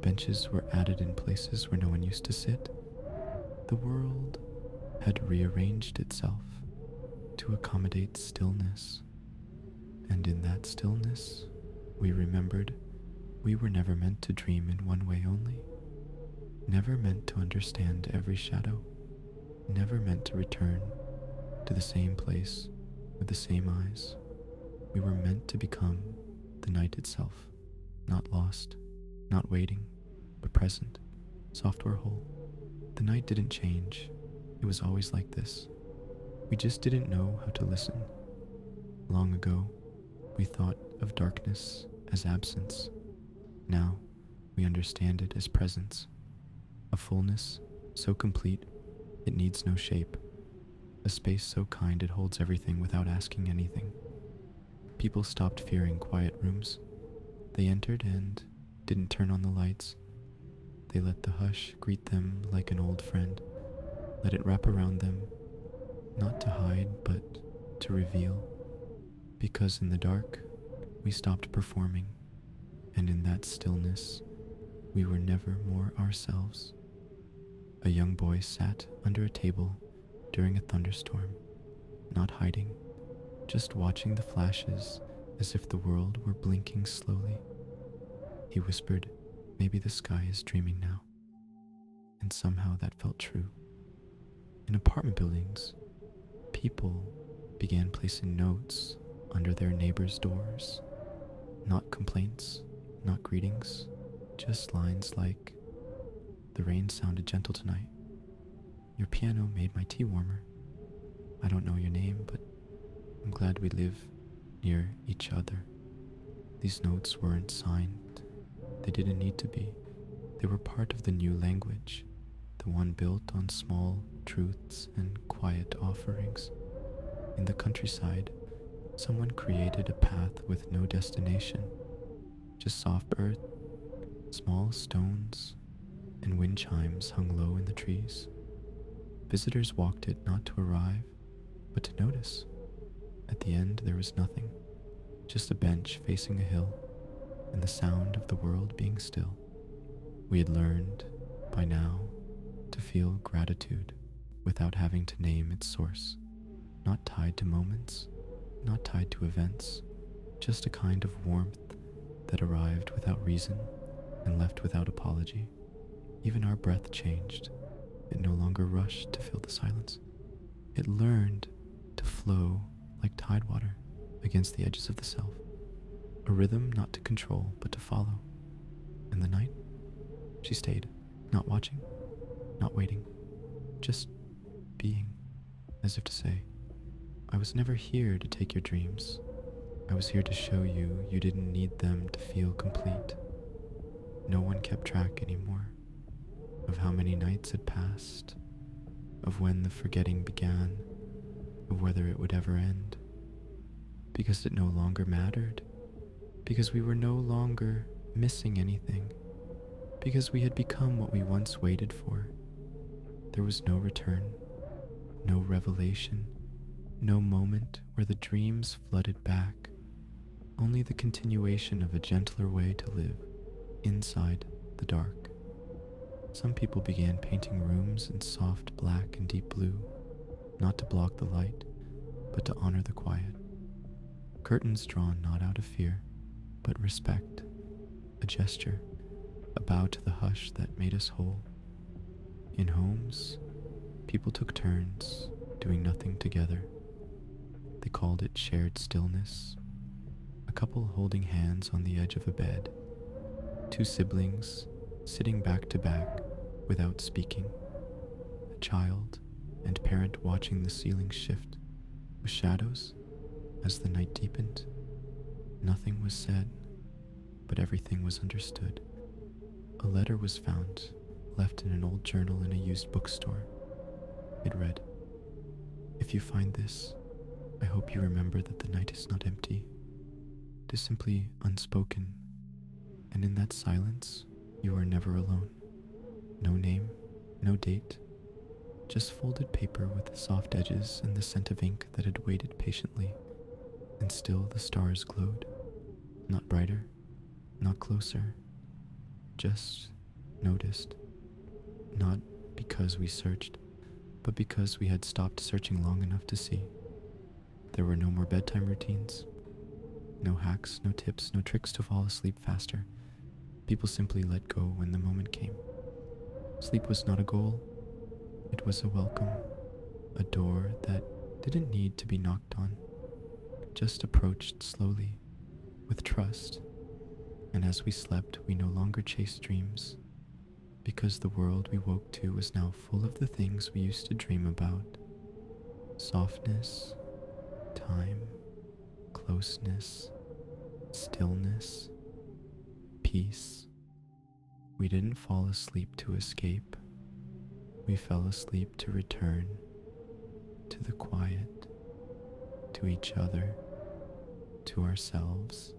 Benches were added in places where no one used to sit. The world had rearranged itself to accommodate stillness. And in that stillness, we remembered we were never meant to dream in one way only. Never meant to understand every shadow. Never meant to return to the same place with the same eyes. We were meant to become the night itself, not lost, not waiting, but present, soft or whole. The night didn't change. It was always like this. We just didn't know how to listen. Long ago, we thought of darkness as absence. Now, we understand it as presence. A fullness so complete it needs no shape. A space so kind it holds everything without asking anything. People stopped fearing quiet rooms. They entered and didn't turn on the lights. They let the hush greet them like an old friend. Let it wrap around them, not to hide, but to reveal. Because in the dark, we stopped performing, and in that stillness, we were never more ourselves. A young boy sat under a table during a thunderstorm, not hiding, just watching the flashes as if the world were blinking slowly. He whispered, "Maybe the sky is dreaming now." And somehow that felt true. In apartment buildings, people began placing notes under their neighbors' doors. Not complaints, not greetings, just lines like, "The rain sounded gentle tonight. Your piano made my tea warmer. I don't know your name, but I'm glad we live near each other." These notes weren't signed. They didn't need to be. They were part of the new language, the one built on small truths and quiet offerings. In the countryside, someone created a path with no destination, just soft earth, small stones, and wind chimes hung low in the trees. Visitors walked it not to arrive, but to notice. At the end, there was nothing, just a bench facing a hill, and the sound of the world being still. We had learned, by now, to feel gratitude without having to name its source, not tied to moments, not tied to events, just a kind of warmth that arrived without reason and left without apology. Even our breath changed. It no longer rushed to fill the silence. It learned to flow like tide water against the edges of the self, a rhythm not to control but to follow. And the night, she stayed, not watching, not waiting, just being, as if to say, I was never here to take your dreams. I was here to show you you didn't need them to feel complete. No one kept track anymore of how many nights had passed, of when the forgetting began, of whether it would ever end, because it no longer mattered, because we were no longer missing anything, because we had become what we once waited for. There was no return, no revelation, no moment where the dreams flooded back, only the continuation of a gentler way to live inside the dark. Some people began painting rooms in soft black and deep blue, not to block the light, but to honor the quiet. Curtains drawn not out of fear, but respect, a gesture, a bow to the hush that made us whole. In homes, people took turns doing nothing together. They called it shared stillness. A couple holding hands on the edge of a bed, two siblings sitting back to back without speaking, a child and parent watching the ceiling shift with shadows as the night deepened. Nothing was said, but everything was understood. A letter was found, left in an old journal in a used bookstore. It read, "If you find this, I hope you remember that the night is not empty. It is simply unspoken, and in that silence, you are never alone. No name, no date, just folded paper with soft edges and the scent of ink that had waited patiently, and still the stars glowed, not brighter, not closer, just noticed, not because we searched, but because we had stopped searching long enough to see. There were no more bedtime routines, no hacks, no tips, no tricks to fall asleep faster. People simply let go when the moment came. Sleep was not a goal, it was a welcome, a door that didn't need to be knocked on, just approached slowly, with trust. And as we slept, we no longer chased dreams, because the world we woke to was now full of the things we used to dream about: softness, time, closeness, stillness, peace. We didn't fall asleep to escape. We fell asleep to return to the quiet, to each other, to ourselves.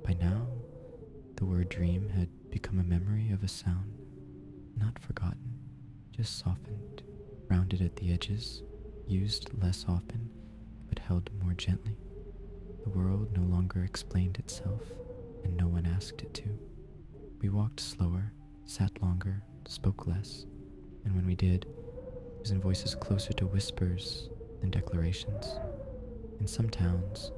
By now, the word dream had become a memory of a sound, not forgotten, just softened, rounded at the edges, used less often, but held more gently. The world no longer explained itself, and no one asked it to. We walked slower, sat longer, spoke less, and when we did, it was in voices closer to whispers than declarations. In some towns,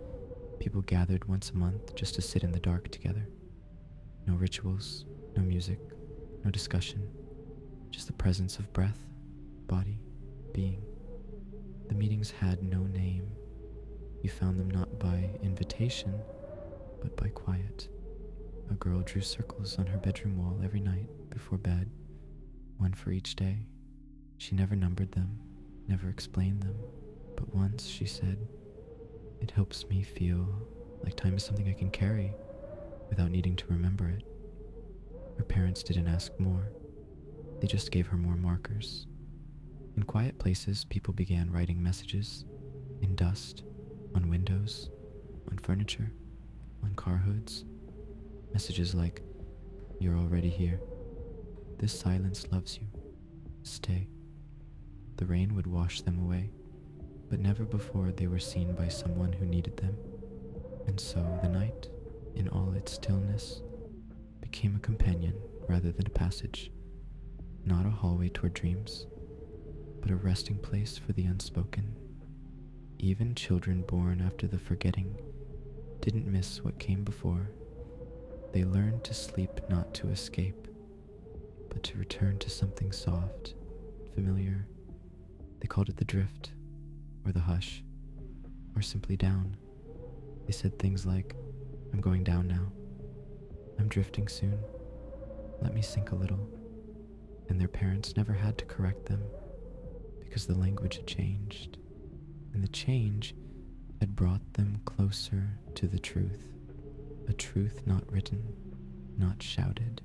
people gathered once a month just to sit in the dark together. No rituals, no music, no discussion, just the presence of breath, body, being. The meetings had no name. You found them not by invitation, but by quiet. A girl drew circles on her bedroom wall every night before bed, one for each day. She never numbered them, never explained them, but once she said, "It helps me feel like time is something I can carry without needing to remember it." Her parents didn't ask more, they just gave her more markers. In quiet places, people began writing messages in dust, on windows, on furniture, on car hoods. Messages like, "You're already here. This silence loves you. Stay." The rain would wash them away, but never before they were seen by someone who needed them. And so the night, in all its stillness, became a companion rather than a passage, not a hallway toward dreams, but a resting place for the unspoken. Even children born after the forgetting didn't miss what came before. They learned to sleep not to escape, but to return to something soft, familiar. They called it the drift, or the hush, or simply down. They said things like, "I'm going down now. I'm drifting soon. Let me sink a little." And their parents never had to correct them, because the language had changed, and the change had brought them closer to the truth, a truth not written, not shouted,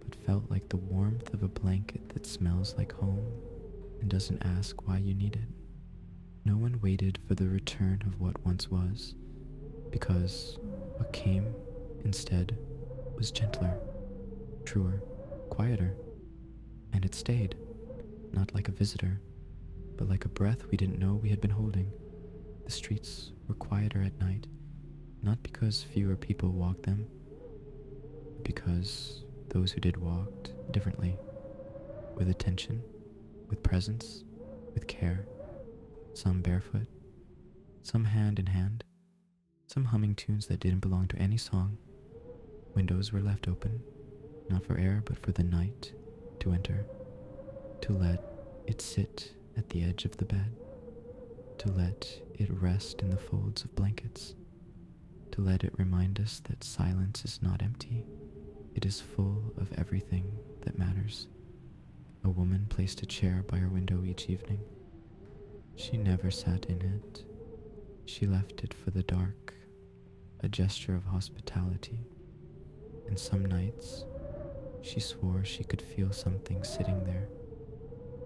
but felt like the warmth of a blanket that smells like home and doesn't ask why you need it. No one waited for the return of what once was, because what came instead was gentler, truer, quieter, and it stayed, not like a visitor, but like a breath we didn't know we had been holding. The streets were quieter at night, not because fewer people walked them, but because those who did walked differently, with attention, with presence, with care, some barefoot, some hand in hand, some humming tunes that didn't belong to any song. Windows were left open, not for air but for the night to enter, to let it sit at the edge of the bed, to let it rest in the folds of blankets, to let it remind us that silence is not empty, it is full of everything that matters. A woman placed a chair by her window each evening. She never sat in it. She left it for the dark, a gesture of hospitality. And some nights, she swore she could feel something sitting there.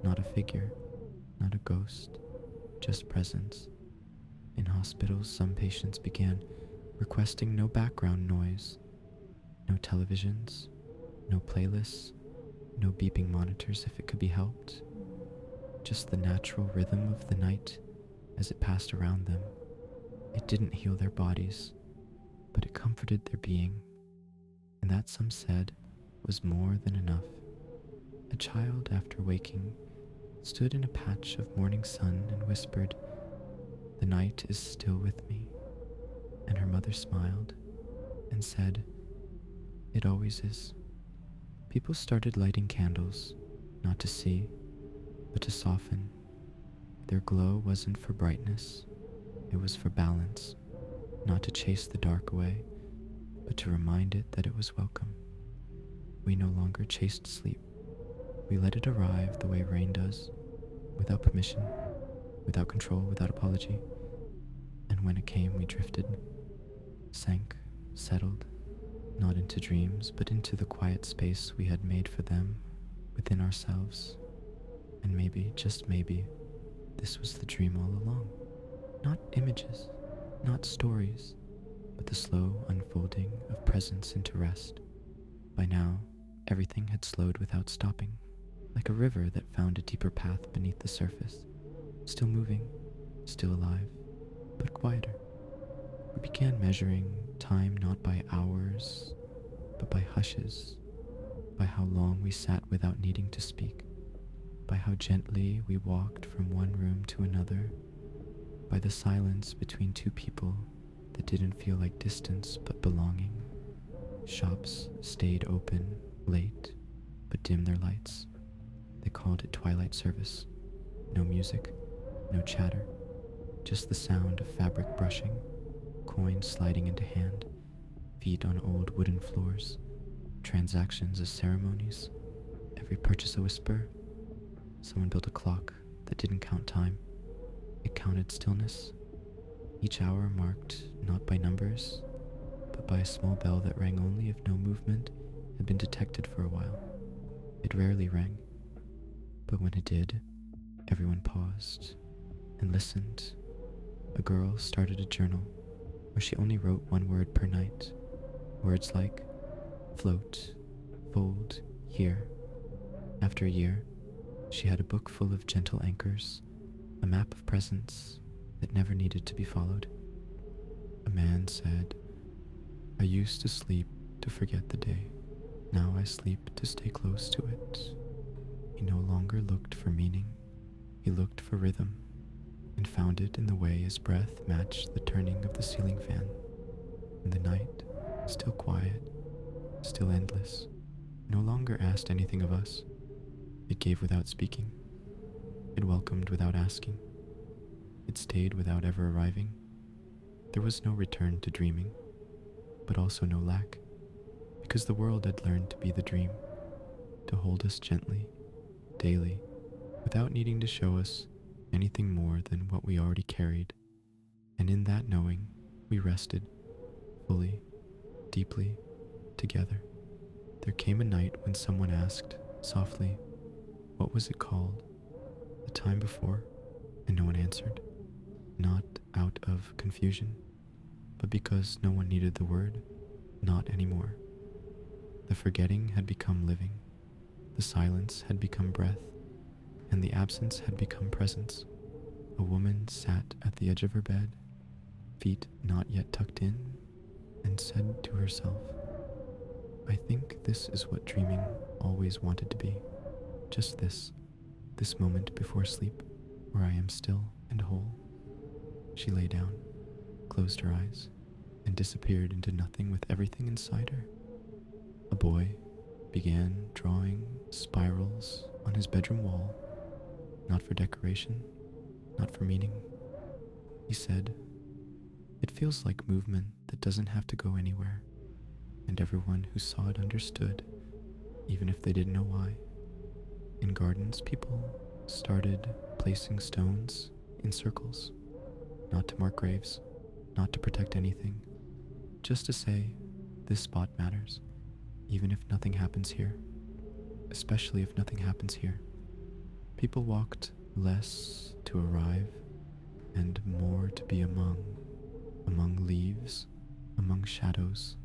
Not a figure, not a ghost, just presence. In hospitals, some patients began requesting no background noise, no televisions, no playlists, no beeping monitors if it could be helped. Just the natural rhythm of the night as it passed around them. It didn't heal their bodies, but it comforted their being. And that, some said, was more than enough. A child, after waking, stood in a patch of morning sun and whispered, "The night is still with me." And her mother smiled and said, "It always is." People started lighting candles, not to see, but to soften. Their glow wasn't for brightness, it was for balance, not to chase the dark away, but to remind it that it was welcome. We no longer chased sleep. We let it arrive the way rain does, without permission, without control, without apology. And when it came, we drifted, sank, settled, not into dreams, but into the quiet space we had made for them within ourselves. And maybe, just maybe, this was the dream all along. Not images, not stories, but the slow unfolding of presence into rest. By now, everything had slowed without stopping, like a river that found a deeper path beneath the surface, still moving, still alive, but quieter. We began measuring time not by hours, but by hushes, by how long we sat without needing to speak, by how gently we walked from one room to another, by the silence between two people that didn't feel like distance but belonging. Shops stayed open late, but dimmed their lights. They called it twilight service. No music, no chatter, just the sound of fabric brushing, coins sliding into hand, feet on old wooden floors, transactions as ceremonies, every purchase a whisper. Someone built a clock that didn't count time. It counted stillness. Each hour marked not by numbers, but by a small bell that rang only if no movement had been detected for a while. It rarely rang, but when it did, everyone paused and listened. A girl started a journal where she only wrote one word per night. Words like float, fold, here. After a year, she had a book full of gentle anchors, a map of presents that never needed to be followed. A man said, I used to sleep to forget the day. Now I sleep to stay close to it. He no longer looked for meaning. He looked for rhythm and found it in the way his breath matched the turning of the ceiling fan. And the night, still quiet, still endless, no longer asked anything of us. It gave without speaking. It welcomed without asking. It stayed without ever arriving. There was no return to dreaming, but also no lack, because the world had learned to be the dream, to hold us gently, daily, without needing to show us anything more than what we already carried. And in that knowing, we rested, fully, deeply, together. There came a night when someone asked, softly, what was it called? The time before, and no one answered. Not out of confusion, but because no one needed the word, not anymore. The forgetting had become living, the silence had become breath, and the absence had become presence. A woman sat at the edge of her bed, feet not yet tucked in, and said to herself, I think this is what dreaming always wanted to be. Just this moment before sleep, where I am still and whole. She lay down, closed her eyes, and disappeared into nothing with everything inside her. A boy began drawing spirals on his bedroom wall, not for decoration, not for meaning. He said, it feels like movement that doesn't have to go anywhere, and everyone who saw it understood, even if they didn't know why. In gardens, people started placing stones in circles, not to mark graves, not to protect anything, just to say, this spot matters, even if nothing happens here, especially if nothing happens here. People walked less to arrive and more to be among leaves, among shadows,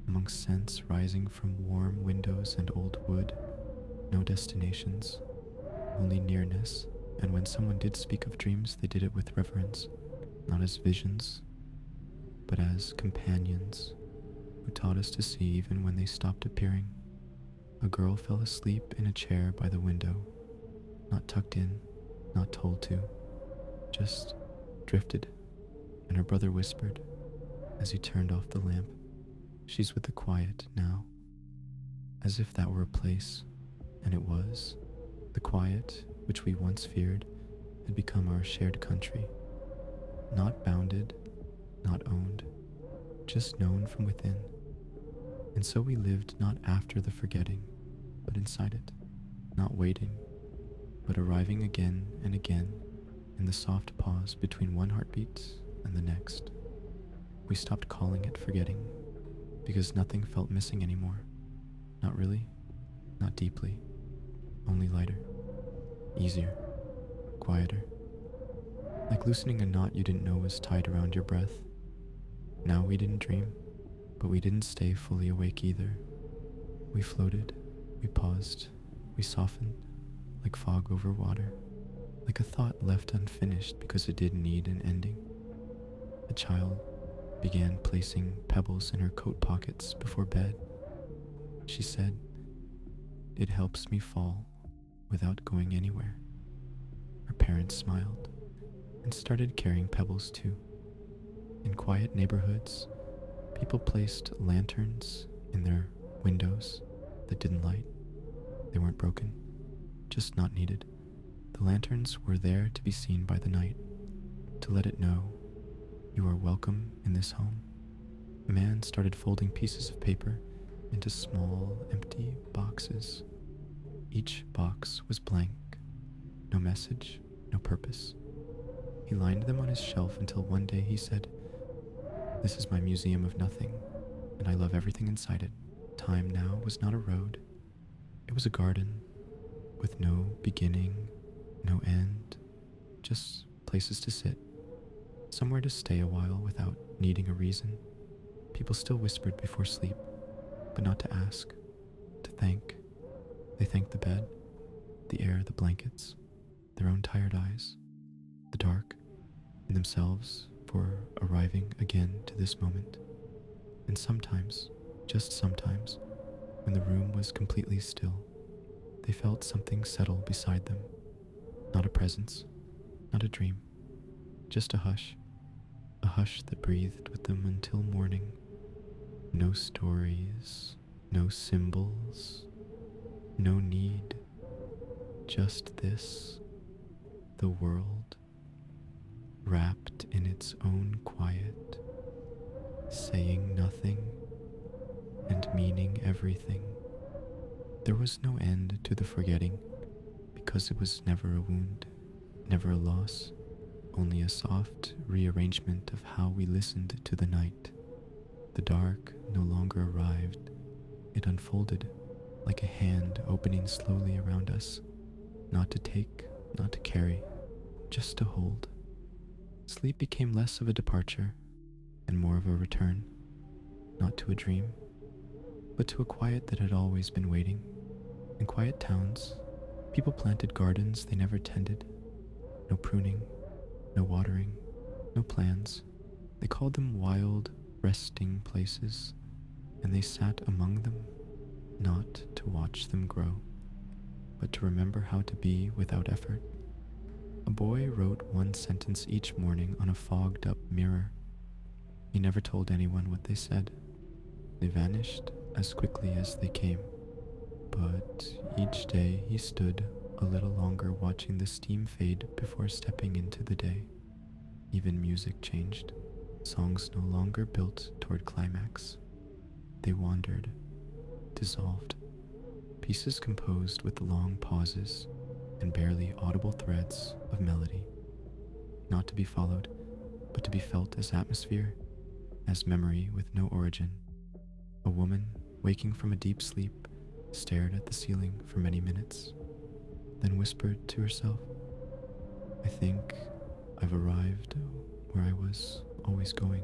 among scents rising from warm windows and old wood. No destinations, only nearness, and when someone did speak of dreams, they did it with reverence, not as visions, but as companions who taught us to see even when they stopped appearing. A girl fell asleep in a chair by the window, not tucked in, not told to, just drifted, and her brother whispered as he turned off the lamp, she's with the quiet now, as if that were a place. And it was. The quiet, which we once feared, had become our shared country. Not bounded, not owned, just known from within. And so we lived not after the forgetting, but inside it, not waiting, but arriving again and again in the soft pause between one heartbeat and the next. We stopped calling it forgetting, because nothing felt missing anymore. Not really, not deeply. Only lighter, easier, quieter. Like loosening a knot you didn't know was tied around your breath. Now we didn't dream, but we didn't stay fully awake either. We floated, we paused, we softened, like fog over water, like a thought left unfinished because it didn't need an ending. A child began placing pebbles in her coat pockets before bed. She said, it helps me fall without going anywhere. Her parents smiled and started carrying pebbles too. In quiet neighborhoods, people placed lanterns in their windows that didn't light. They weren't broken, just not needed. The lanterns were there to be seen by the night, to let it know, you are welcome in this home. A man started folding pieces of paper into small, empty boxes. Each box was blank, no message, no purpose. He lined them on his shelf until one day he said, this is my museum of nothing, and I love everything inside it. Time now was not a road, it was a garden with no beginning, no end, just places to sit, somewhere to stay a while without needing a reason. People still whispered before sleep, but not to ask, to thank. They thanked the bed, the air, the blankets, their own tired eyes, the dark, and themselves for arriving again to this moment. And sometimes, just sometimes, when the room was completely still, they felt something settle beside them. Not a presence, not a dream, just a hush that breathed with them until morning. No stories, no symbols, no need, just this, the world, wrapped in its own quiet, saying nothing and meaning everything. There was no end to the forgetting, because it was never a wound, never a loss, only a soft rearrangement of how we listened to the night. The dark no longer arrived. It unfolded like a hand opening slowly around us, not to take, not to carry, just to hold. Sleep became less of a departure and more of a return, not to a dream, but to a quiet that had always been waiting. In quiet towns, people planted gardens they never tended. No pruning, no watering, no plans. They called them wild, resting places, and they sat among them, not to watch them grow, but to remember how to be without effort. A boy wrote one sentence each morning on a fogged-up mirror. He never told anyone what they said. They vanished as quickly as they came. But each day he stood a little longer watching the steam fade before stepping into the day. Even music changed. Songs no longer built toward climax. They wandered, dissolved. Pieces composed with long pauses and barely audible threads of melody. Not to be followed, but to be felt as atmosphere, as memory with no origin. A woman, waking from a deep sleep, stared at the ceiling for many minutes, then whispered to herself, "I think I've arrived where I was always going."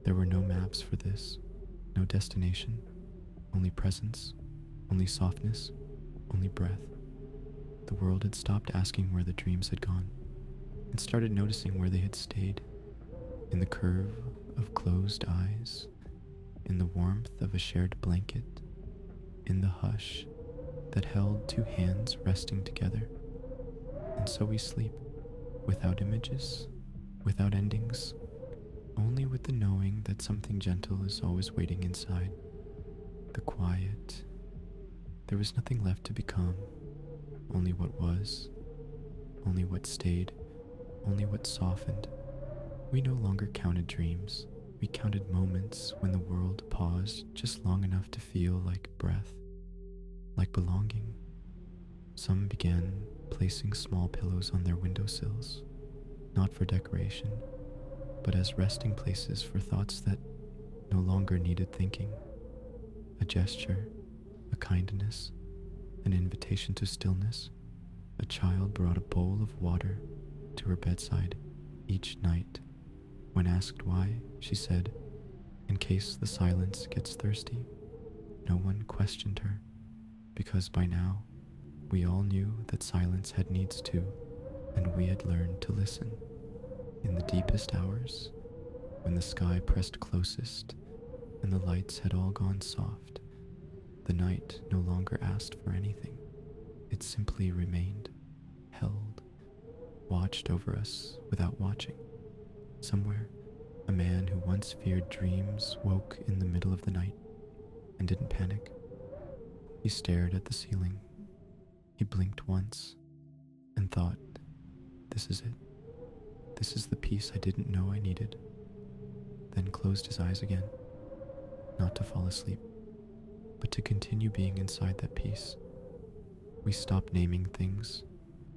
There were no maps for this, no destination, only presence, only softness, only breath. The world had stopped asking where the dreams had gone, and started noticing where they had stayed, in the curve of closed eyes, in the warmth of a shared blanket, in the hush that held two hands resting together. And so we sleep, without images, without endings, only with the knowing that something gentle is always waiting inside. The quiet. There was nothing left to become, only what was, only what stayed, only what softened. We no longer counted dreams. We counted moments when the world paused just long enough to feel like breath, like belonging. Some began placing small pillows on their windowsills, not for decoration, but as resting places for thoughts that no longer needed thinking. A gesture, a kindness, an invitation to stillness. A child brought a bowl of water to her bedside each night. When asked why, she said, "In case the silence gets thirsty." No one questioned her, because by now we all knew that silence had needs too, and we had learned to listen. In the deepest hours, when the sky pressed closest and the lights had all gone soft, the night no longer asked for anything. It simply remained, held, watched over us without watching. Somewhere, a man who once feared dreams woke in the middle of the night and didn't panic. He stared at the ceiling. He blinked once and thought, "This is it. This is the peace I didn't know I needed." Then closed his eyes again, not to fall asleep, but to continue being inside that peace. We stopped naming things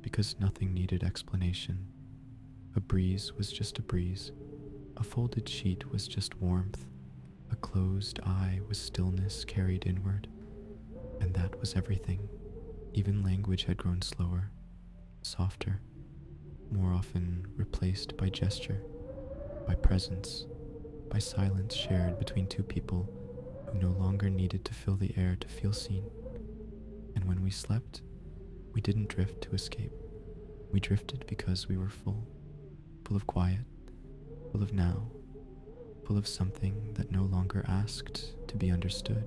because nothing needed explanation. A breeze was just a breeze. A folded sheet was just warmth. A closed eye was stillness carried inward, and that was everything. Even language had grown slower, softer, more often replaced by gesture, by presence, by silence shared between two people who no longer needed to fill the air to feel seen. And when we slept, we didn't drift to escape. We drifted because we were full, full of quiet, full of now, full of something that no longer asked to be understood,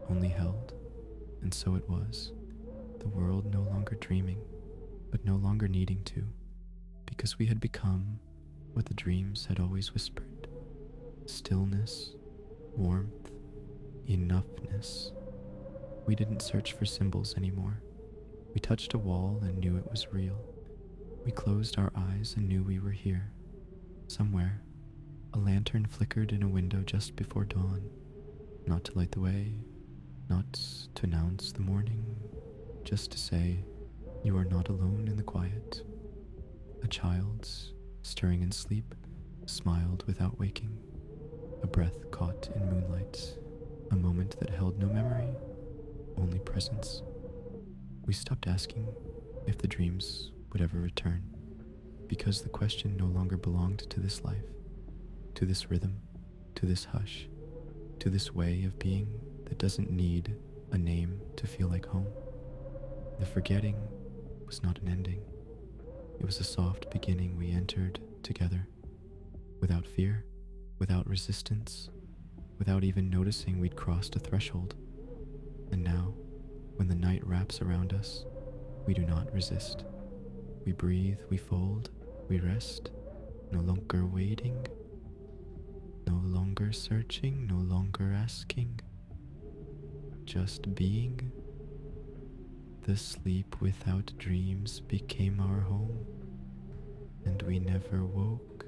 only held. And so it was, the world no longer dreaming, but no longer needing to, because we had become what the dreams had always whispered: stillness, warmth, enoughness. We didn't search for symbols anymore. We touched a wall and knew it was real. We closed our eyes and knew we were here. Somewhere, a lantern flickered in a window just before dawn, not to light the way, not to announce the morning, just to say, you are not alone in the quiet. A child, stirring in sleep, smiled without waking. A breath caught in moonlight, a moment that held no memory, only presence. We stopped asking if the dreams would ever return, because the question no longer belonged to this life, to this rhythm, to this hush, to this way of being that doesn't need a name to feel like home. The forgetting was not an ending. It was a soft beginning we entered together, without fear, without resistance, without even noticing we'd crossed a threshold. And now, when the night wraps around us, we do not resist. We breathe, we fold, we rest, no longer waiting, no longer searching, no longer asking, just being. The sleep without dreams became our home, and we never woke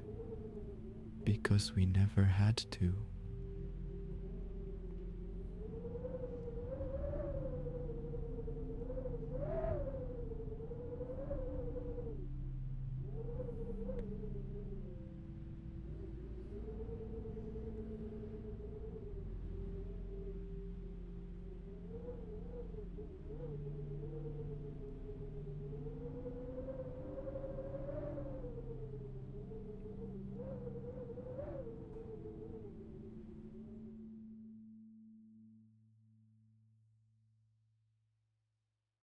because we never had to.